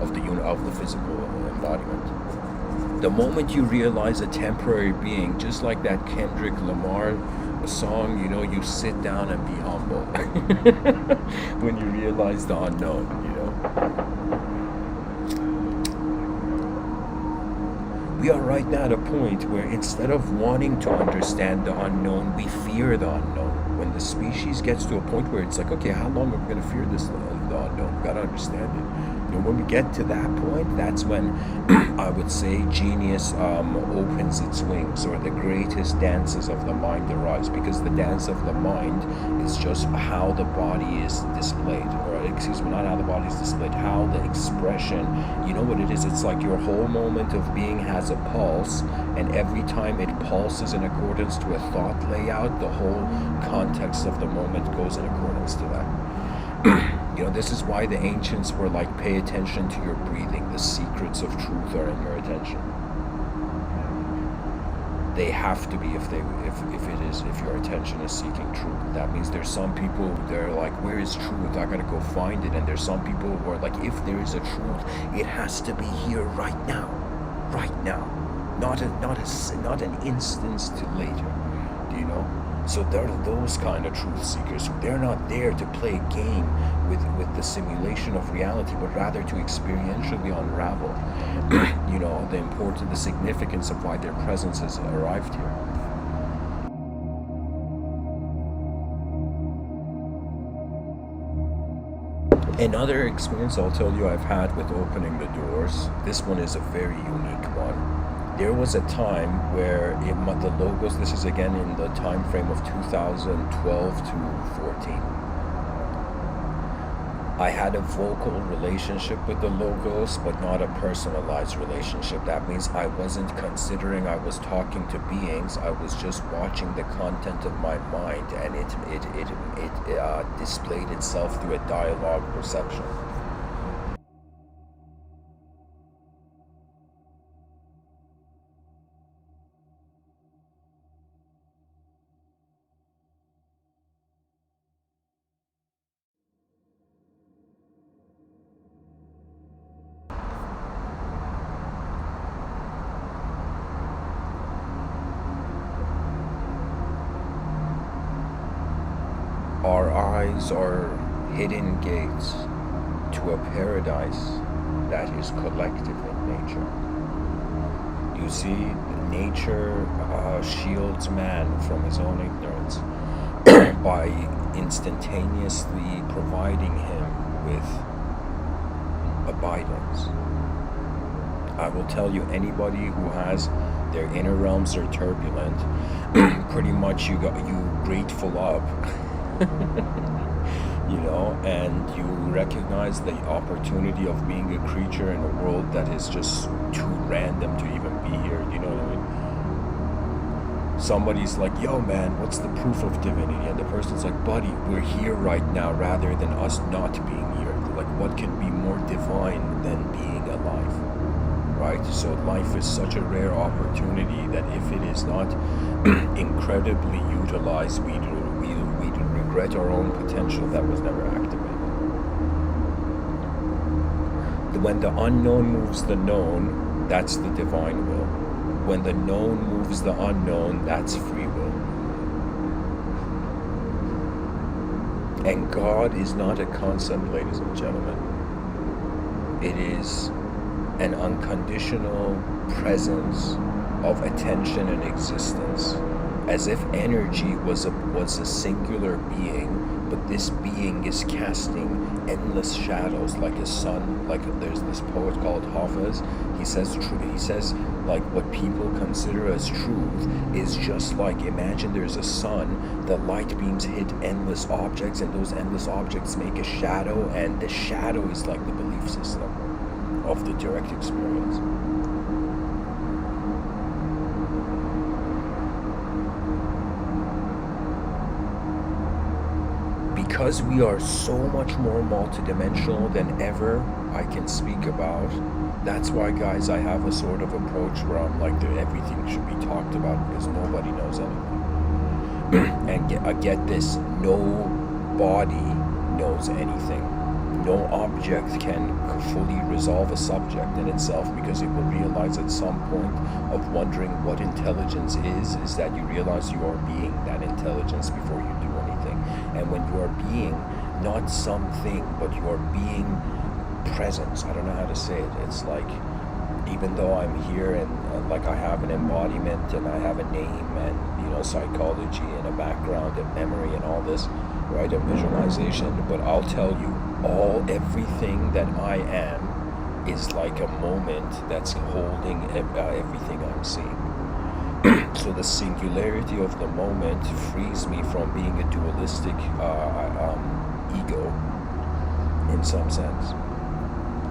of the physical embodiment. The moment you realize a temporary being, just like that Kendrick Lamar song, you sit down and be humble when you realize the unknown, We are right now at a point where instead of wanting to understand the unknown, we fear the unknown. When the species gets to a point where it's like, okay, how long are we going to fear the unknown? We got to understand it. When we get to that point, that's when I would say genius opens its wings, or the greatest dances of the mind arise, because the dance of the mind is just how the body is displayed, or excuse me, not how the body is displayed, how the expression, you know what it is? It's like your whole moment of being has a pulse, and every time it pulses in accordance to a thought layout, the whole context of the moment goes in accordance to that. This is why the ancients were like, pay attention to your breathing. The secrets of truth are in your attention. They have to be if your attention is seeking truth. That means there's some people, they're like, where is truth? I gotta go find it. And there's some people who are like, if there is a truth, it has to be here right now. Right now. Not an instance to later. Do you know? So there are those kind of truth seekers who they're not there to play a game with the simulation of reality, but rather to experientially unravel, the significance of why their presence has arrived here. Another experience I'll tell you I've had with opening the doors, this one is a very unique one. There was a time where the logos, this is again in the time frame of 2012 to 14. I had a vocal relationship with the logos, but not a personalized relationship. That means I wasn't considering I was talking to beings. I was just watching the content of my mind, and it displayed itself through a dialogue perception. Our eyes are hidden gates to a paradise that is collective in nature. You see, nature shields man from his own ignorance by instantaneously providing him with abidance. I will tell you, anybody who has their inner realms are turbulent, pretty much you grateful up. And you recognize the opportunity of being a creature in a world that is just too random to even be here, you know what I mean? Somebody's like, yo man, what's the proof of divinity? And the person's like, buddy, we're here right now rather than us not being here. Like, what can be more divine than being alive? Right? So life is such a rare opportunity that if it is not incredibly utilized, we'd regret our own potential that was never activated. When the unknown moves the known, that's the divine will. When the known moves the unknown, that's free will. And God is not a concept, ladies and gentlemen. It is an unconditional presence of attention and existence, as if energy was a singular being but this being is casting endless shadows like a sun. Like there's this poet called Hafiz. He says like what people consider as truth is just like, imagine there's a sun, the light beams hit endless objects, and those endless objects make a shadow, and the shadow is like the belief system of the direct experience. Because we are so much more multidimensional than ever I can speak about, that's why, guys, I have a sort of approach where I'm like, everything should be talked about because nobody knows anything. And get this, no body knows anything. No object can fully resolve a subject in itself, because it will realize at some point of wondering what intelligence is that you realize you are being that intelligence before you do anything. And when you are being not something, but you are being presence, I don't know how to say it. It's like, even though I'm here and like I have an embodiment and I have a name and psychology and a background and memory and all this, right, and visualization, but I'll tell you, everything that I am is like a moment that's holding everything I'm seeing. So the singularity of the moment frees me from being a dualistic ego in some sense.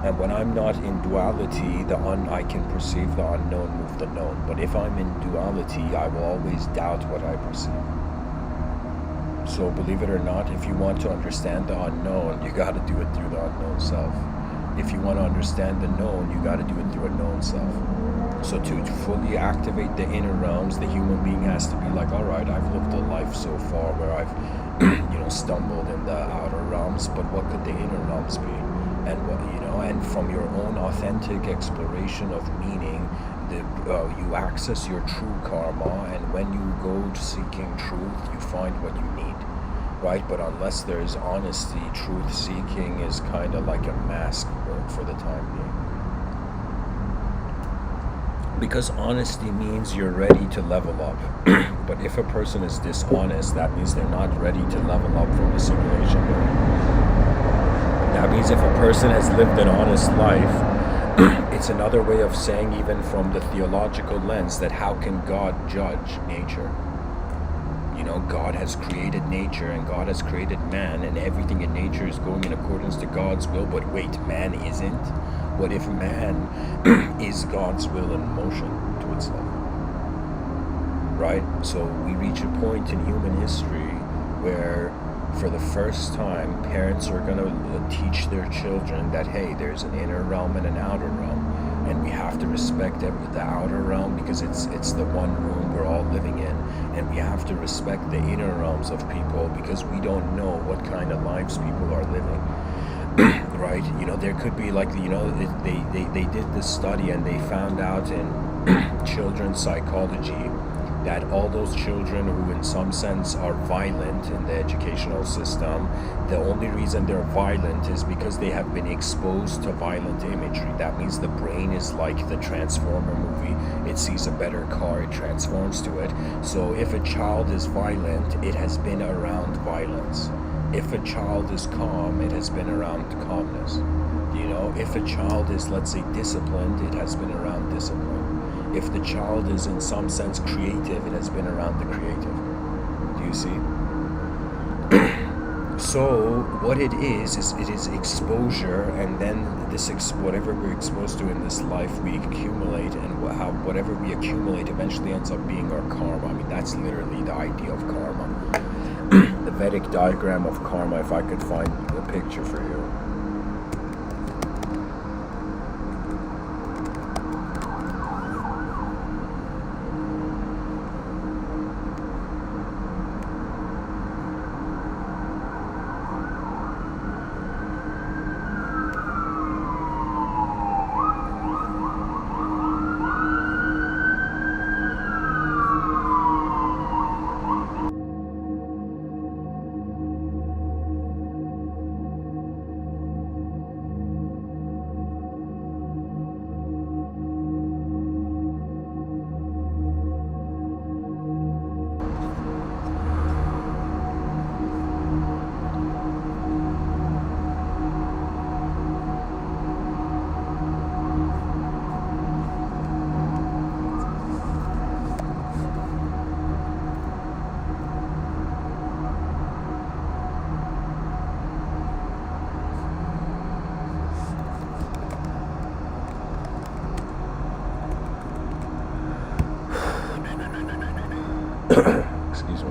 And when I'm not in duality, I can perceive the unknown move the known. But if I'm in duality, I will always doubt what I perceive. So believe it or not, if you want to understand the unknown, you got to do it through the unknown self. If you want to understand the known, you got to do it through a known self. So to fully activate the inner realms, the human being has to be like, all right, I've lived a life so far where I've stumbled in the outer realms, but what could the inner realms be? And what and from your own authentic exploration of meaning, you access your true karma, and when you go seeking truth, you find what you need, right? But unless there's honesty, truth seeking is kind of like a mask work for the time being. Because honesty means you're ready to level up. But if a person is dishonest, that means they're not ready to level up from the simulation. That means if a person has lived an honest life, it's another way of saying, even from the theological lens, that how can God judge nature? God has created nature and God has created man, and everything in nature is going in accordance to God's will, but wait, man isn't? What if man is God's will in motion to itself? Right? So we reach a point in human history where for the first time, parents are going to teach their children that, hey, there's an inner realm and an outer realm, and we have to respect the outer realm because it's the one room we're all living in, and we have to respect the inner realms of people because we don't know what kind of lives people are living. Right? There could be like, they did this study and they found out in children's psychology that all those children who in some sense are violent in the educational system, the only reason they're violent is because they have been exposed to violent imagery. That means the brain is like the Transformer movie. It sees a better car, it transforms to it. So if a child is violent, it has been around violence. If a child is calm, it has been around calmness. If a child is, let's say, disciplined, it has been around discipline. If the child is in some sense creative, it has been around the creative. Do you see? So what it is it is exposure, and then whatever we're exposed to in this life, we accumulate, and whatever we accumulate eventually ends up being our karma. I mean, that's literally the idea of karma. The Vedic diagram of karma, if I could find a picture for you. Excuse me.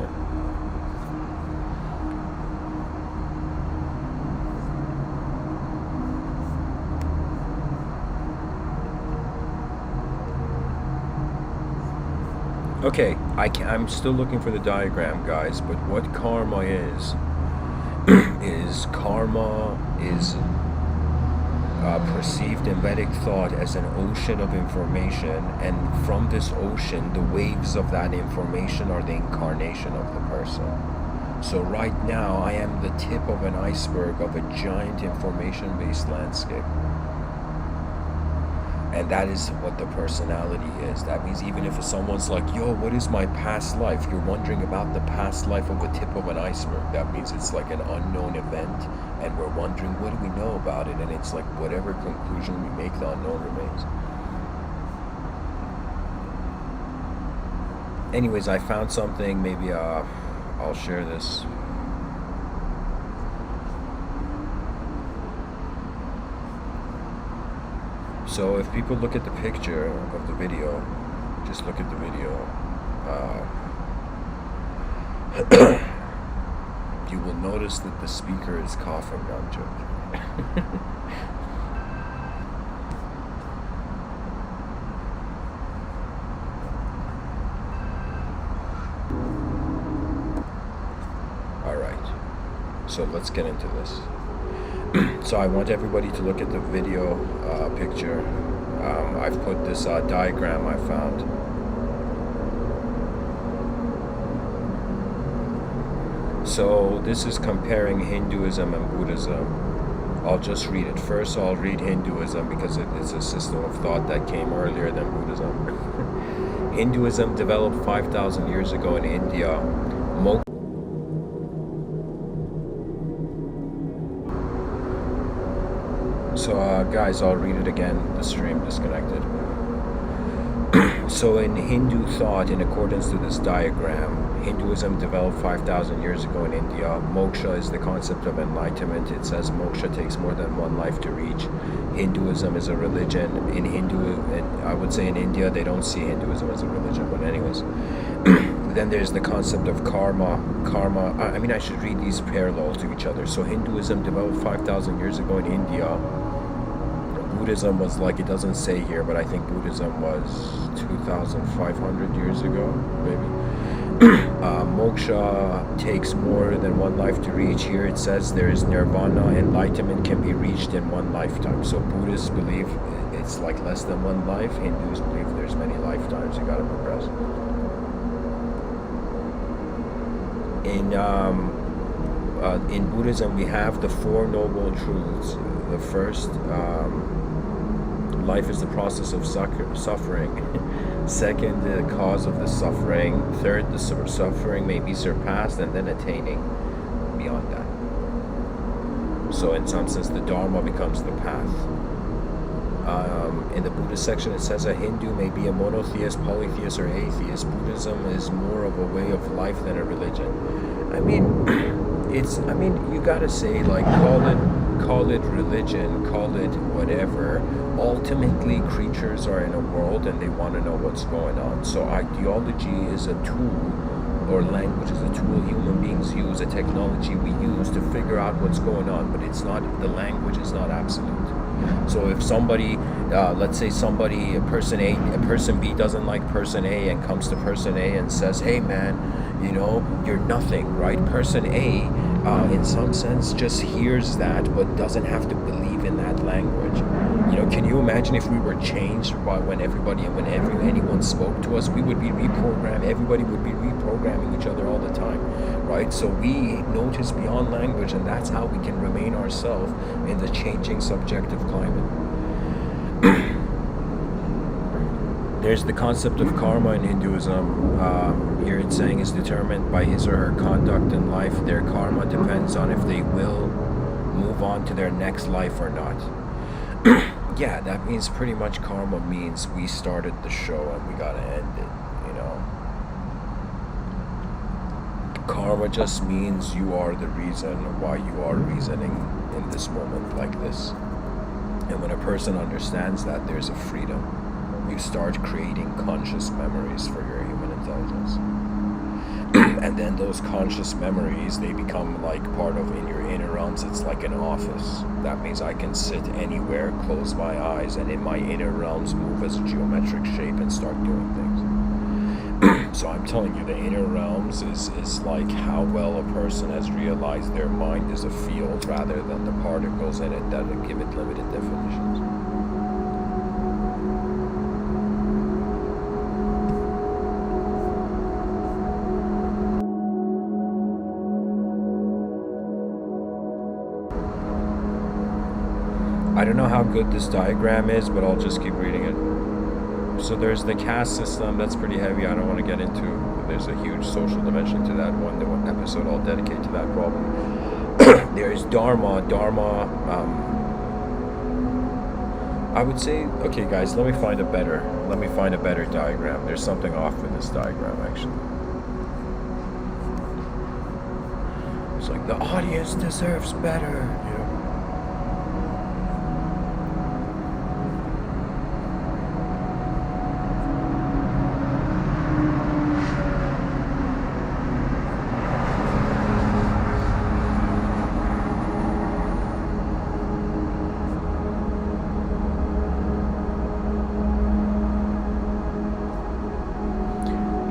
Okay, I'm still looking for the diagram, guys, but what karma is karma is perceived in Vedic thought as an ocean of information, and from this ocean, the waves of that information are the incarnation of the person. So right now, I am the tip of an iceberg of a giant information-based landscape. And that is what the personality is. That means even if someone's like, yo, what is my past life? You're wondering about the past life of a tip of an iceberg. That means it's like an unknown event, and we're wondering, what do we know about it? And it's like whatever conclusion we make, the unknown remains. Anyways, I found something. Maybe I'll share this. So if people look at the picture of the video, just look at the video, you will notice that the speaker is coughing. No, I'm joking. Alright, so let's get into this. So I want everybody to look at the video picture. I've put this diagram I found. So this is comparing Hinduism and Buddhism. I'll just read it. First I'll read Hinduism because it's a system of thought that came earlier than Buddhism. Hinduism developed 5,000 years ago in India. So guys, I'll read it again. The stream disconnected. So in Hindu thought, in accordance to this diagram, Hinduism developed 5,000 years ago in India. Moksha is the concept of enlightenment. It says moksha takes more than one life to reach. Hinduism is a religion. I would say in India, they don't see Hinduism as a religion, but anyways. Then there's the concept of karma. I mean, I should read these parallel to each other. So Hinduism developed 5,000 years ago in India. Buddhism was like, it doesn't say here, but I think Buddhism was 2,500 years ago, maybe. Moksha takes more than one life to reach. Here it says there is nirvana, enlightenment can be reached in one lifetime. So Buddhists believe it's like less than one life. Hindus believe there's many lifetimes. You gotta progress. In Buddhism, we have the Four Noble Truths. The first, life is the process of suffering. Second, the cause of the suffering. Third, the suffering may be surpassed, and then attaining beyond that. So in some sense, the Dharma becomes the path. In the Buddhist section, it says a Hindu may be a monotheist, polytheist, or atheist. Buddhism is more of a way of life than a religion. I mean, you gotta say, like, call it religion, call it whatever. Ultimately, creatures are in a world and they want to know what's going on. So ideology is a tool, or language is a tool human beings use, a technology we use to figure out what's going on, but it's not, the language is not absolute. So if somebody, let's say person B doesn't like person A and comes to person A and says, hey man, you know, you're nothing, right? Person A, in some sense, just hears that, but doesn't have to believe in that language. You know, can you imagine if we were changed by whenever anyone spoke to us, we would be reprogrammed. Everybody would be reprogramming each other all the time, right? So we notice beyond language, and that's how we can remain ourselves in the changing subjective climate. There's the concept of karma in Hinduism. Here it's saying is determined by his or her conduct in life. Their karma depends on if they will move on to their next life or not. Yeah, that means pretty much karma means we started the show and we gotta end it, you know. Karma just means you are the reason why you are reasoning in this moment like this. And when a person understands that, there's a freedom. You start creating conscious memories for your human intelligence. And then those conscious memories, they become like part of in your inner realms. It's like an office. That means I can sit anywhere, close my eyes, and in my inner realms move as a geometric shape and start doing things. So I'm telling you, the inner realms is like how well a person has realized their mind is a field rather than the particles in it that give it limited definitions. I don't know how good this diagram is, but I'll just keep reading it. So there's the caste system. That's pretty heavy. I don't want to get into. There's a huge social dimension to that one. The one episode I'll dedicate to that problem. There's Dharma. I would say, okay, guys, let me find a better diagram. There's something off with this diagram, actually. It's like the audience deserves better, you know.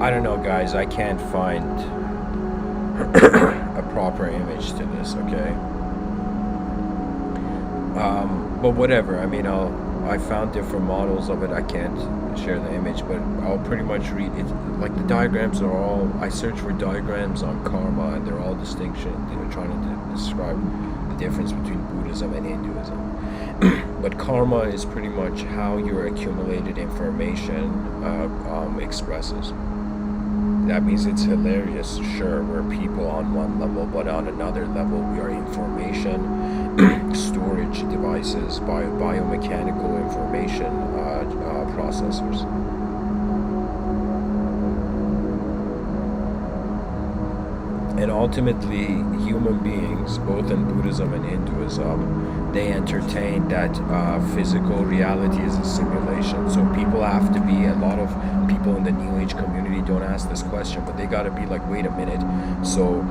I don't know, guys. I can't find a proper image to this, okay? But whatever. I mean, I found different models of it. I can't share the image, but I'll pretty much read it. Like the diagrams are all. I search for diagrams on karma, and they're all distinction. They're trying to describe the difference between Buddhism and Hinduism. But karma is pretty much how your accumulated information expresses. That means it's hilarious, sure, we're people on one level, but on another level we are information storage devices, biomechanical information processors. And ultimately, human beings, both in Buddhism and Hinduism, they entertain that physical reality is a simulation. So people have to be, a lot of people in the New Age community don't ask this question, but they gotta be like, wait a minute. So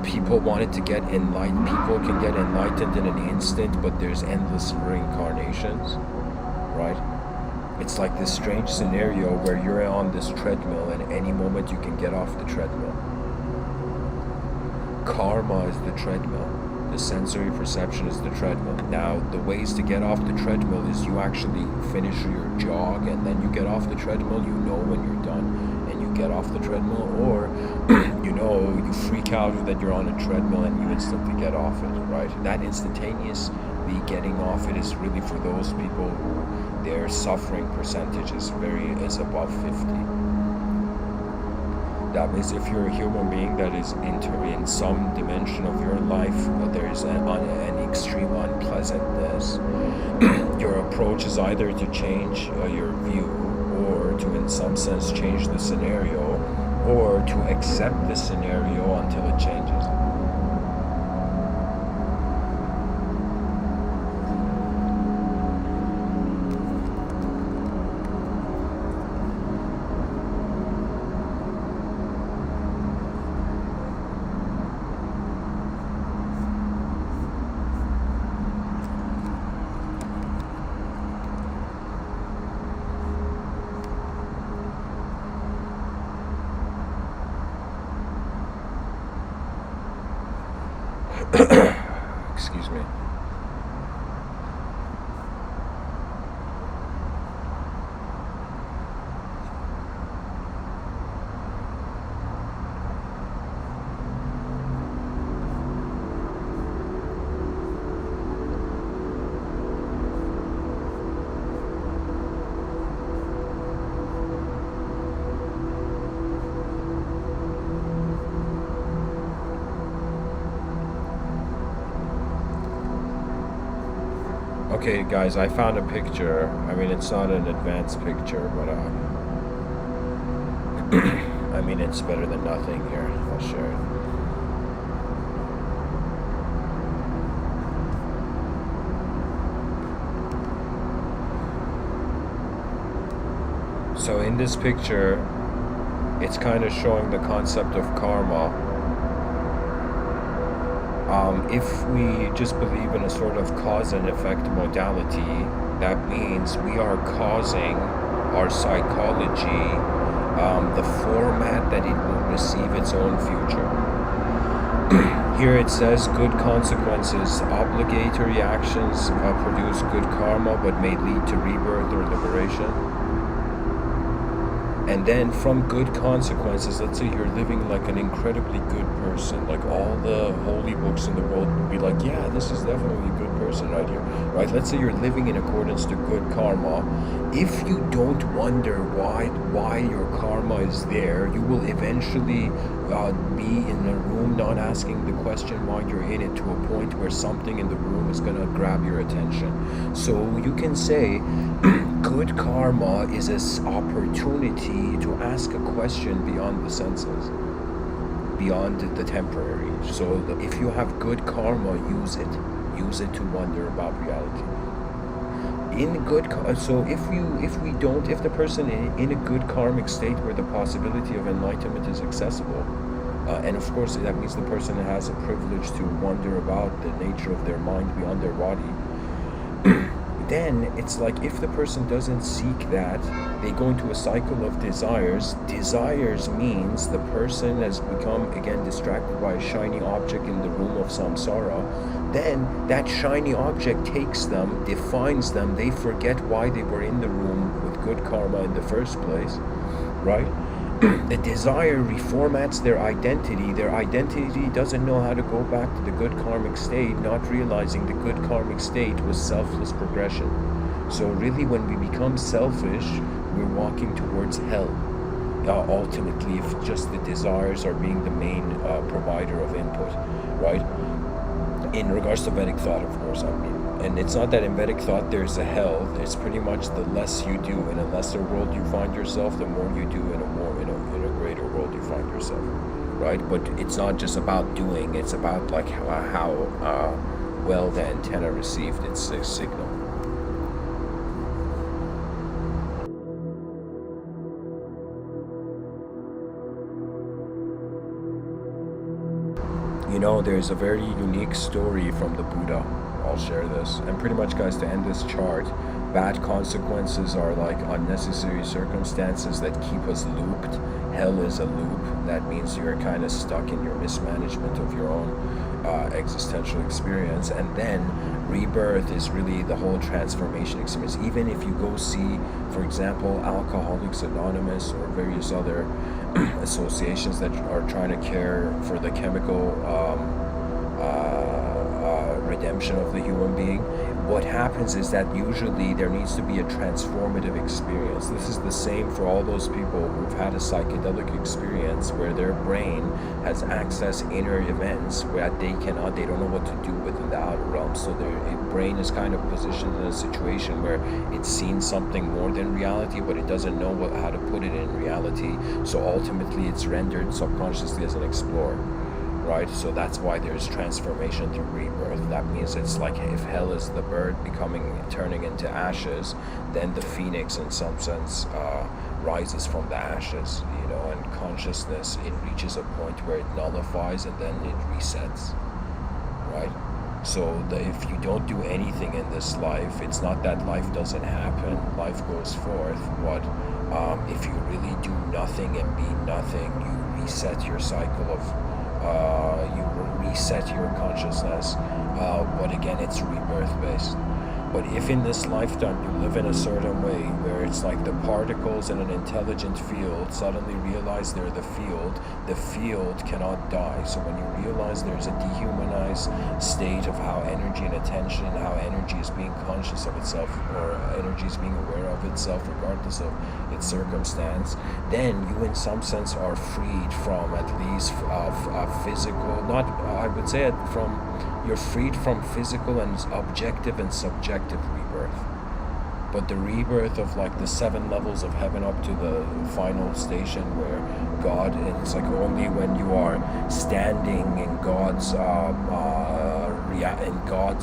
people wanted to get enlightened, people can get enlightened in an instant, but there's endless reincarnations, right? It's like this strange scenario where you're on this treadmill and any moment you can get off the treadmill. Karma is the treadmill. The sensory perception is the treadmill. Now, the ways to get off the treadmill is you actually finish your jog and then you get off the treadmill. You know when you're done and you get off the treadmill, or you freak out that you're on a treadmill and you instantly get off it, right? That instantaneously getting off it is really for those people who their suffering percentage is above 50. That means if you're a human being that is in some dimension of your life, there is an extreme unpleasantness, your approach is either to change your view, or to in some sense change the scenario, or to accept the scenario until it changes. Excuse me. Okay, guys, I found a picture. I mean, it's not an advanced picture, but I mean, it's better than nothing here. I'll share it. So in this picture, it's kind of showing the concept of karma. If we just believe in a sort of cause and effect modality, that means we are causing our psychology the format that it will receive its own future. Here it says good consequences, obligatory actions produce good karma but may lead to rebirth or liberation. And then from good consequences, let's say you're living like an incredibly good person, like all the holy books in the world would be like, yeah, this is definitely a good person right here, right? Let's say you're living in accordance to good karma. If you don't wonder why your karma is there, you will eventually be in a room not asking the question why you're in it, to a point where something in the room is going to grab your attention. So you can say good karma is an opportunity to ask a question beyond the senses, beyond the temporary. So if you have good karma, use it to wonder about reality. So if the person in a good karmic state where the possibility of enlightenment is accessible, and of course that means the person has a privilege to wonder about the nature of their mind beyond their body, then it's like if the person doesn't seek that, they go into a cycle of desires. Desires means the person has become again distracted by a shiny object in the room of samsara. Then that shiny object takes them, defines them, they forget why they were in the room with good karma in the first place, right? The desire reformats their identity. Their identity doesn't know how to go back to the good karmic state, not realizing the good karmic state was selfless progression. So really when we become selfish, we're walking towards hell. Ultimately, if just the desires are being the main provider of input, right? In regards to Vedic thought, of course, I mean. And it's not that in Vedic thought there's a hell. It's pretty much the less you do in a lesser world you find yourself, the more you do in a greater world you find yourself, right? But it's not just about doing. It's about like how well the antenna received its signal. You know, there's a very unique story from the Buddha. I'll share this. And pretty much, guys, to end this chart, bad consequences are like unnecessary circumstances that keep us looped. Hell is a loop. That means you're kind of stuck in your mismanagement of your own existential experience. And then rebirth is really the whole transformation experience. Even if you go see, for example, Alcoholics Anonymous or various other associations that are trying to care for the chemical redemption of the human being, what happens is that usually there needs to be a transformative experience. This is the same for all those people who've had a psychedelic experience where their brain has accessed inner events where they don't know what to do within the outer realm. So their brain is kind of positioned in a situation where it's seen something more than reality, but it doesn't know how to put it in reality. So ultimately it's rendered subconsciously as an explorer. Right? So that's why there's transformation through rebirth. That means it's like if hell is the bird turning into ashes, then the phoenix in some sense rises from the ashes, you know, and consciousness, it reaches a point where it nullifies and then it resets, right? So if you don't do anything in this life, it's not that life doesn't happen, life goes forth, but if you really do nothing and be nothing, you reset your cycle of you reset your consciousness, but again it's rebirth based. But if in this lifetime you live in a certain way where it's like the particles in an intelligent field suddenly realize they're the field cannot die. So when you realize there's a dehumanized state of how energy and attention, how energy is being conscious of itself, or energy is being aware of itself regardless of its circumstance, then you in some sense are freed from at least physical, not I would say it from, you're freed from physical and objective and subjective rebirth. But the rebirth of like the 7 levels of heaven up to the final station where God, it's like only when you are standing in God's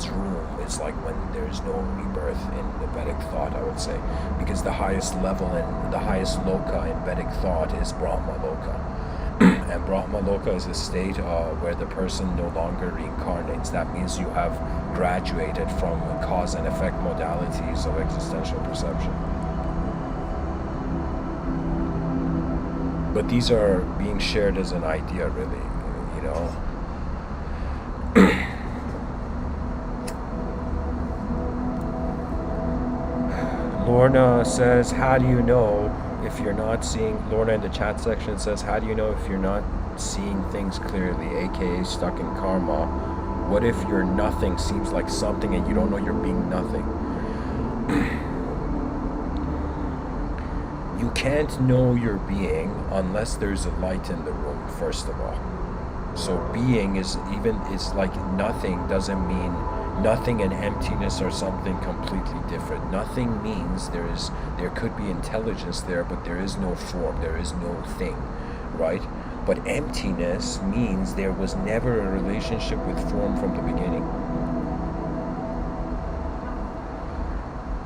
room it's like when there's no rebirth in the Vedic thought, I would say, because the highest level and the highest loka in Vedic thought is Brahma Loka. And Brahma Loka is a state where the person no longer reincarnates. That means you have graduated from cause and effect modalities of existential perception. But these are being shared as an idea, really, you know. Lorna says, how do you know if you're not seeing, Lorna in the chat section says, how do you know if you're not seeing things clearly, aka stuck in karma? What if your nothing seems like something and you don't know you're being nothing? You can't know your being unless there's a light in the room, first of all. So being is like nothing doesn't mean nothing and emptiness are something completely different. Nothing means there could be intelligence there, but there is no form, there is no thing, right? But emptiness means there was never a relationship with form from the beginning.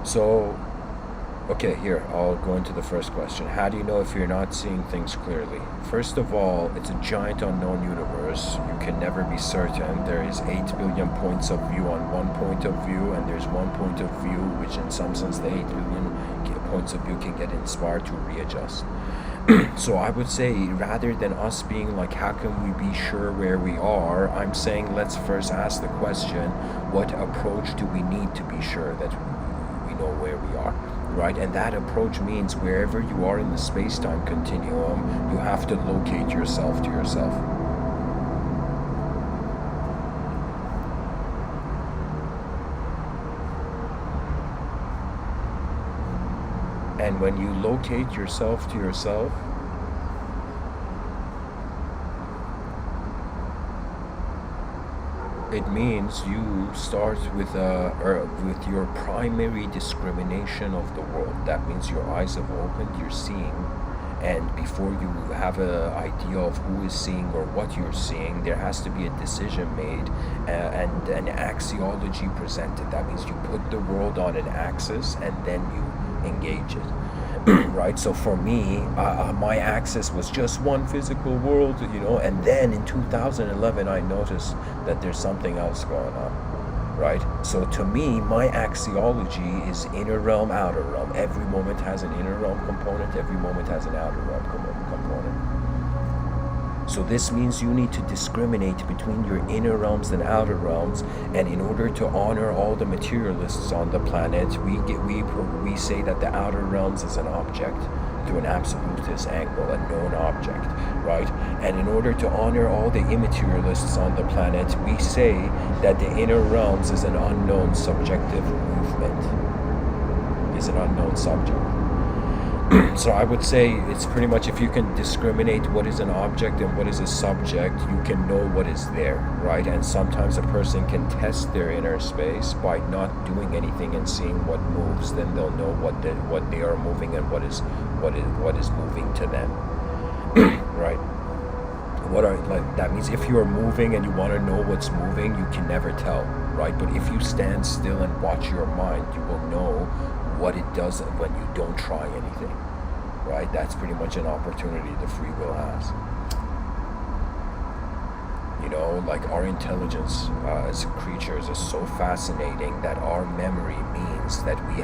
So, okay, here, I'll go into the first question. How do you know if you're not seeing things clearly? First of all, it's a giant unknown universe. You can never be certain. There is 8 billion points of view on one point of view, and there's one point of view, which in some sense the 8 billion points of view can get inspired to readjust. So I would say, rather than us being like, how can we be sure where we are, I'm saying let's first ask the question, what approach do we need to be sure that we know where we are? Right? And that approach means wherever you are in the space-time continuum, you have to locate yourself to yourself. And when you locate yourself to yourself, it means you start with your primary discrimination of the world. That means your eyes have opened, you're seeing, and before you have an idea of who is seeing or what you're seeing, there has to be a decision made and an axiology presented. That means you put the world on an axis and then you engage it. Right? So for me, my axis was just one physical world, you know, and then in 2011 I noticed that there's something else going on, right? So to me, my axiology is inner realm, outer realm. Every moment has an inner realm component, every moment has an outer realm component. So this means you need to discriminate between your inner realms and outer realms, and in order to honor all the materialists on the planet, we say that the outer realms is an object through an absolutist angle, a known object, right? And in order to honor all the immaterialists on the planet, we say that the inner realms is an unknown subjective movement, is an unknown subject. So I would say it's pretty much, if you can discriminate what is an object and what is a subject, you can know what is there, right? And sometimes a person can test their inner space by not doing anything and seeing what moves. Then they'll know what they are moving and what is moving to them, right? That means if you are moving and you want to know what's moving, you can never tell, right? But if you stand still and watch your mind, you will know what it does when you don't try anything, right? That's pretty much an opportunity the free will has. You know, like our intelligence as creatures is so fascinating that our memory means that we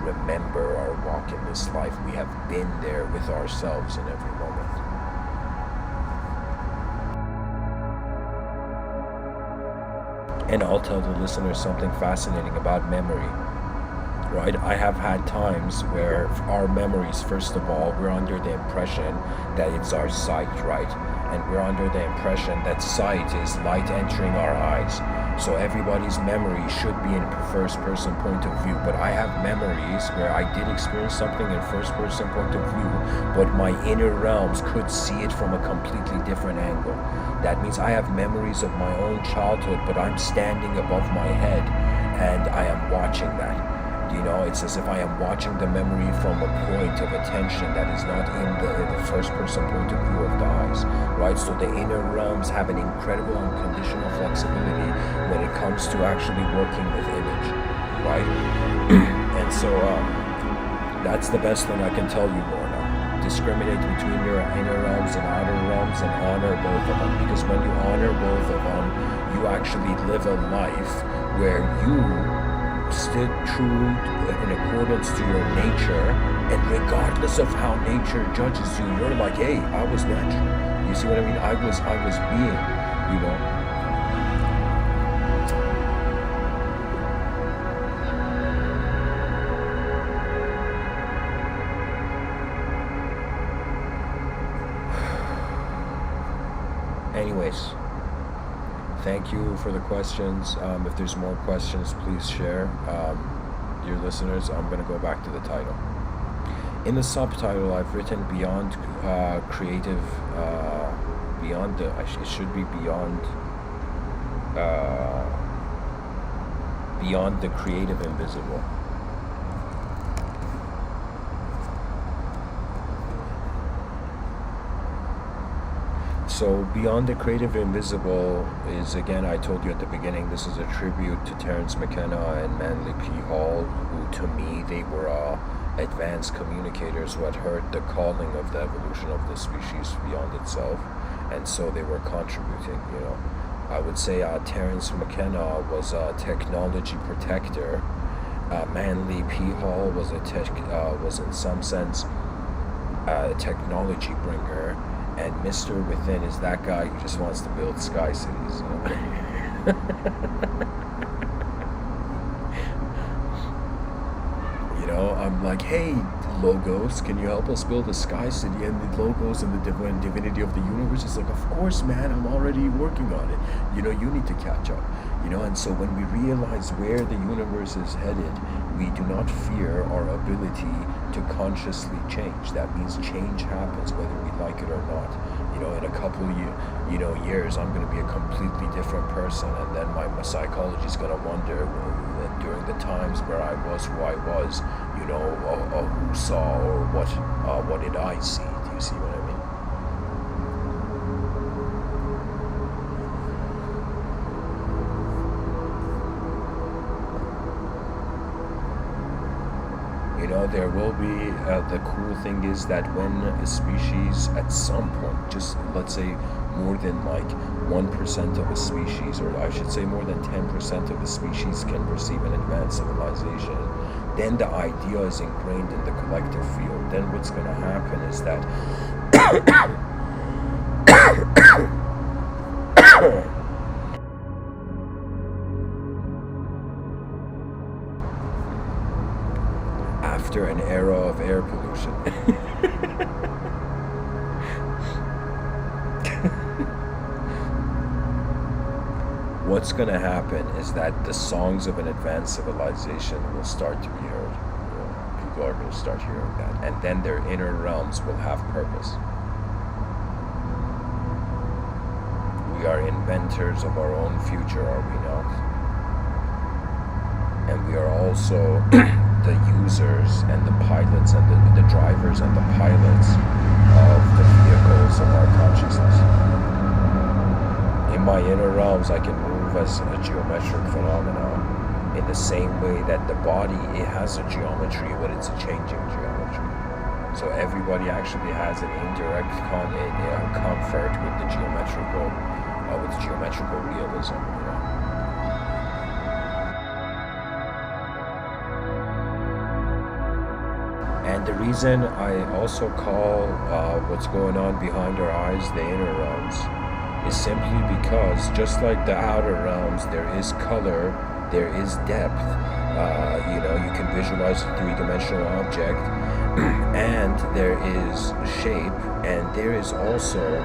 remember our walk in this life. We have been there with ourselves in every moment. And I'll tell the listeners something fascinating about memory. Right? I have had times where our memories, first of all, we're under the impression that it's our sight, right? And we're under the impression that sight is light entering our eyes. So everybody's memory should be in first person point of view. But I have memories where I did experience something in first person point of view, but my inner realms could see it from a completely different angle. That means I have memories of my own childhood, but I'm standing above my head and I am watching that. It's as if I am watching the memory from a point of attention that is not in the first person point of view of the eyes, right? So the inner realms have an incredible unconditional flexibility when it comes to actually working with image, right? And so that's the best thing I can tell you, Lorna. Discriminate between your inner realms and outer realms and honor both of them, because when you honor both of them, you actually live a life where you stood true in accordance to your nature, and regardless of how nature judges you, you're like, hey, I was natural. You see what I mean? I was being, Anyways, thank you for the questions. If there's more questions, please share. Dear listeners, I'm going to go back to the title. In the subtitle, I've written beyond creative, beyond the, it should be beyond the creative invisible. So beyond the creative invisible is, again, I told you at the beginning, this is a tribute to Terence McKenna and Manly P. Hall, who to me, they were advanced communicators who had heard the calling of the evolution of the species beyond itself, and so they were contributing, I would say Terence McKenna was a technology protector. Manly P. Hall was was in some sense a technology bringer. And Mr.Within is that guy who just wants to build sky cities. I'm like, hey, Logos, can you help us build a sky city? And the Logos and the divinity of the universe is like, of course, man, I'm already working on it. You need to catch up. And so when we realize where the universe is headed, we do not fear our ability to consciously change. That means change happens whether we like it or not. In a couple of years, I'm going to be a completely different person, and then my psychology is going to wonder during the times where I was who I was, who saw, or what did I see? Do you see what I mean? There will be, the cool thing is that when a species at some point, just let's say more than like 1% of a species, or I should say more than 10% of a species can perceive an advanced civilization, then the idea is ingrained in the collective field. Then what's going to happen is that after an era of air pollution. What's going to happen is that the songs of an advanced civilization will start to be heard. People are going to start hearing that. And then their inner realms will have purpose. We are inventors of our own future, are we not? And we are also the users and the pilots and the drivers and the pilots of the vehicles of our consciousness. In my inner realms, I can move as a geometric phenomenon in the same way that the body, it has a geometry, but it's a changing geometry. So everybody actually has an indirect comfort with the geometrical realism. And the reason I also call what's going on behind our eyes the inner realms is simply because, just like the outer realms, there is color, there is depth. You can visualize a three-dimensional object, and there is shape, and there is also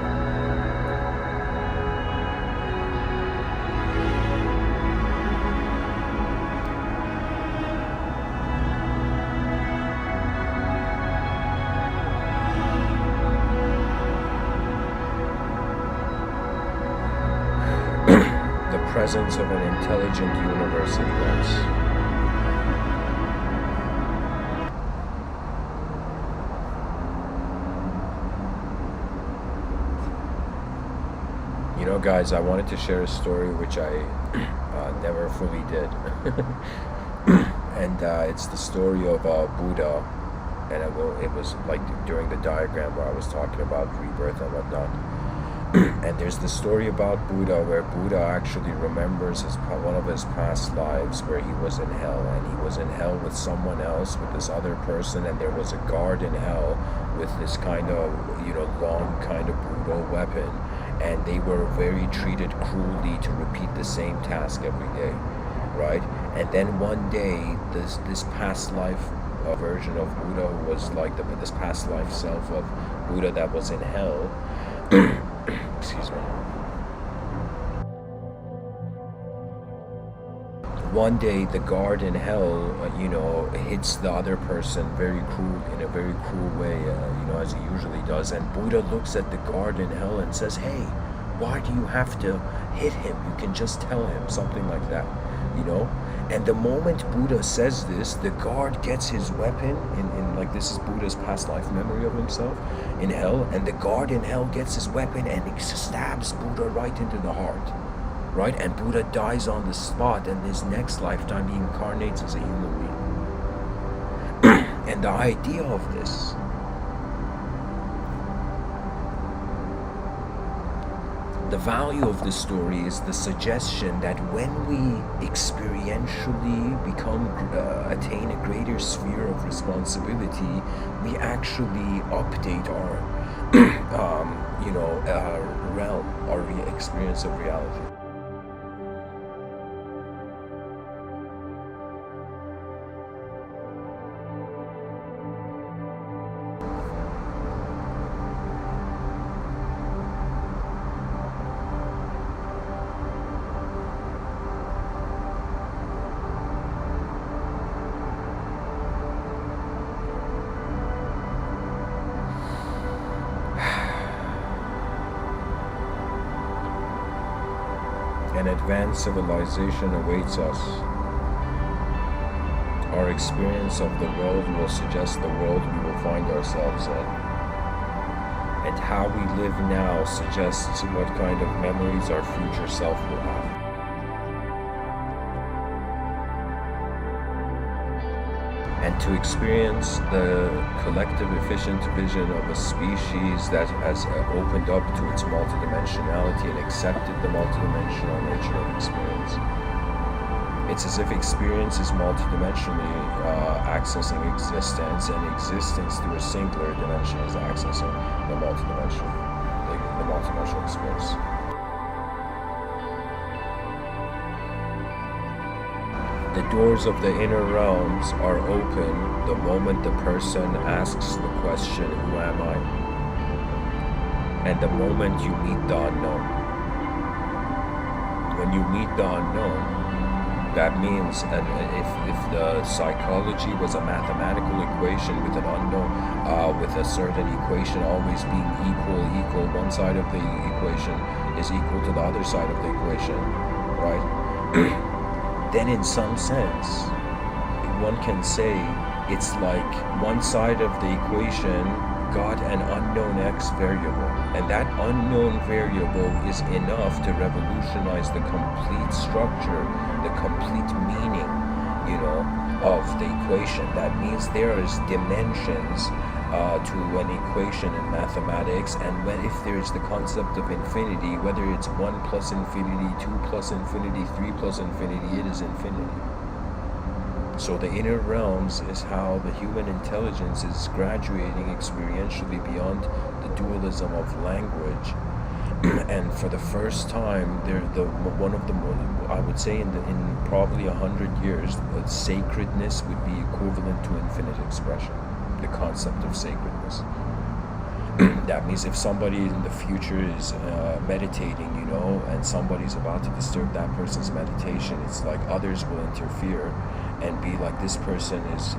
presence of an intelligent universe at once. You know, guys, I wanted to share a story which I never fully did. And it's the story of Buddha. And it was like during the diagram where I was talking about rebirth and whatnot. And there's the story about Buddha where Buddha actually remembers one of his past lives where he was in hell, and he was in hell with someone else, with this other person, and there was a guard in hell with this kind of, long kind of brutal weapon, and they were very treated cruelly to repeat the same task every day, right? And then one day, this past life version of Buddha was like this past life self of Buddha that was in hell. Excuse me. One day, the guard in hell, hits the other person in a very cruel way, as he usually does. And Buddha looks at the guard in hell and says, "Hey, why do you have to hit him? You can just tell him," something like that, And the moment Buddha says this, the guard gets his weapon in like, this is Buddha's past life memory of himself in hell, and the guard in hell gets his weapon and stabs Buddha right into the heart, right? And Buddha dies on the spot, and his next lifetime he incarnates as a human being. And the idea of this, the value of the story is the suggestion that when we experientially attain a greater sphere of responsibility, we actually update our, realm, our experience of reality. An advanced civilization awaits us. Our experience of the world will suggest the world we will find ourselves in. And how we live now suggests what kind of memories our future self will have. And to experience the collective efficient vision of a species that has opened up to its multidimensionality and accepted the multidimensional nature of experience. It's as if experience is multidimensionally accessing existence, and existence through a singular dimension is accessing the multidimensional experience. The doors of the inner realms are open the moment the person asks the question, "Who am I?" And the moment you meet the unknown. When you meet the unknown, that means, and if the psychology was a mathematical equation with an unknown, with a certain equation always being equal, one side of the equation is equal to the other side of the equation, right? Then in some sense, one can say it's like one side of the equation got an unknown x variable, and that unknown variable is enough to revolutionize the complete structure, the complete meaning, of the equation. That means there is dimensions to an equation in mathematics, and if there is the concept of infinity, whether it's 1 plus infinity, 2 plus infinity, 3 plus infinity, it is infinity. So the inner realms is how the human intelligence is graduating experientially beyond the dualism of language. And for the first time, I would say in probably 100 years, sacredness would be equivalent to infinite expression. The concept of sacredness. That means if somebody in the future is meditating, and somebody's about to disturb that person's meditation, it's like others will interfere and be like, this person is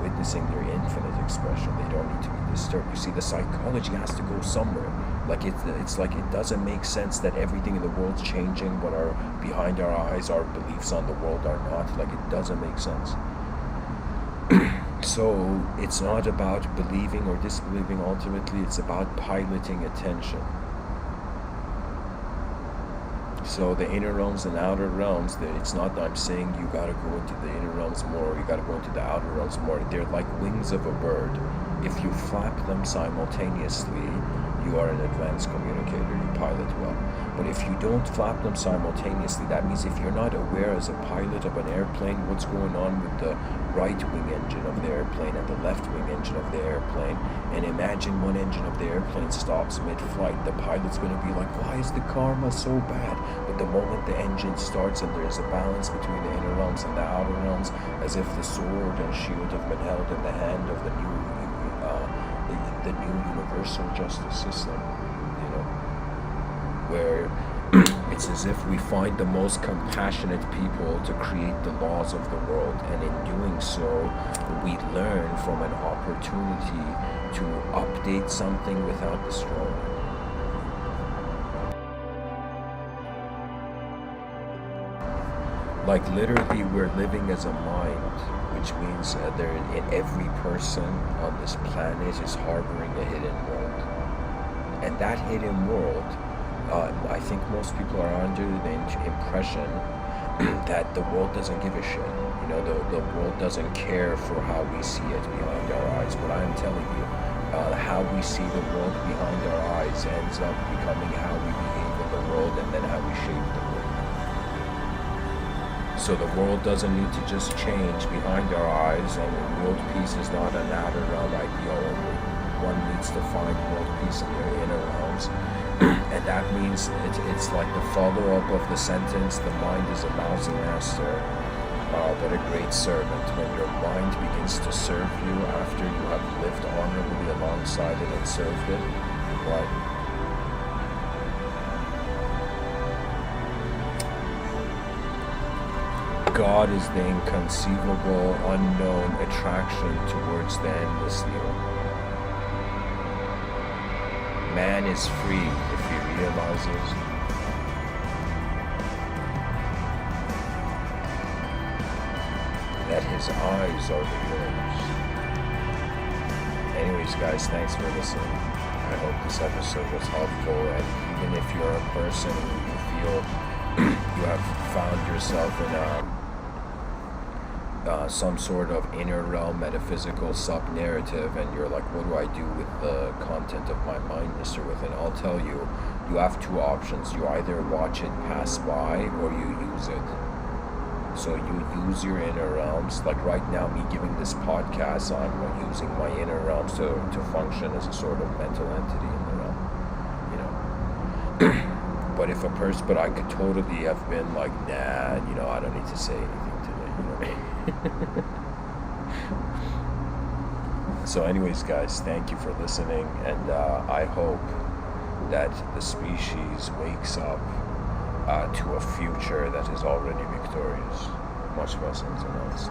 witnessing their infinite expression. They don't need to be disturbed. You see, the psychology has to go somewhere. Like it's like it doesn't make sense that everything in the world's changing when behind our eyes our beliefs on the world are not. Like, it doesn't make sense. So it's not about believing or disbelieving ultimately, it's about piloting attention. So the inner realms and outer realms, it's not that I'm saying you gotta go into the inner realms more, or you gotta go into the outer realms more. They're like wings of a bird. If you flap them simultaneously, you are an advanced communicator, you pilot well. But if you don't flap them simultaneously, that means if you're not aware as a pilot of an airplane what's going on with the right wing engine of the airplane and the left wing engine of the airplane, and imagine one engine of the airplane stops mid-flight, the pilot's going to be like, why is the karma so bad? But the moment the engine starts and there's a balance between the inner realms and the outer realms, as if the sword and shield have been held in the hand of the new universal justice system, where it's as if we find the most compassionate people to create the laws of the world, and in doing so we learn from an opportunity to update something without destroying it. Like literally we're living as a mind, which means there in every person on this planet is harboring a hidden world. And that hidden world, I think most people are under the impression that the world doesn't give a shit. The world doesn't care for how we see it behind our eyes. But I'm telling you, how we see the world behind our eyes ends up becoming how we behave in the world, and then how we shape the world. So the world doesn't need to just change behind our eyes, and world peace is not an outer realm ideal only. One needs to find world peace in their inner realms. And that means it's like the follow-up of the sentence, the mind is a lousy master, but a great servant. When your mind begins to serve you after you have lived honorably alongside it and served it, right? God is the inconceivable, unknown attraction towards the endless new. Man is free if he realizes that his eyes are the yours. Anyways, guys, thanks for listening. I hope this episode was helpful, and even if you're a person who you feel you have found yourself in some sort of inner realm metaphysical sub-narrative, and you're like, what do I do with the content of my mind, Mr. Within? I'll tell you, you have two options. You either watch it pass by, or you use it. So you use your inner realms. Like right now, me giving this podcast, I'm using my inner realms to function as a sort of mental entity in the realm, But if a person, but I could totally have been like, nah, I don't need to say anything today, So anyways, guys, thank you for listening, and I hope that the species wakes up to a future that is already victorious. Much blessings and lights.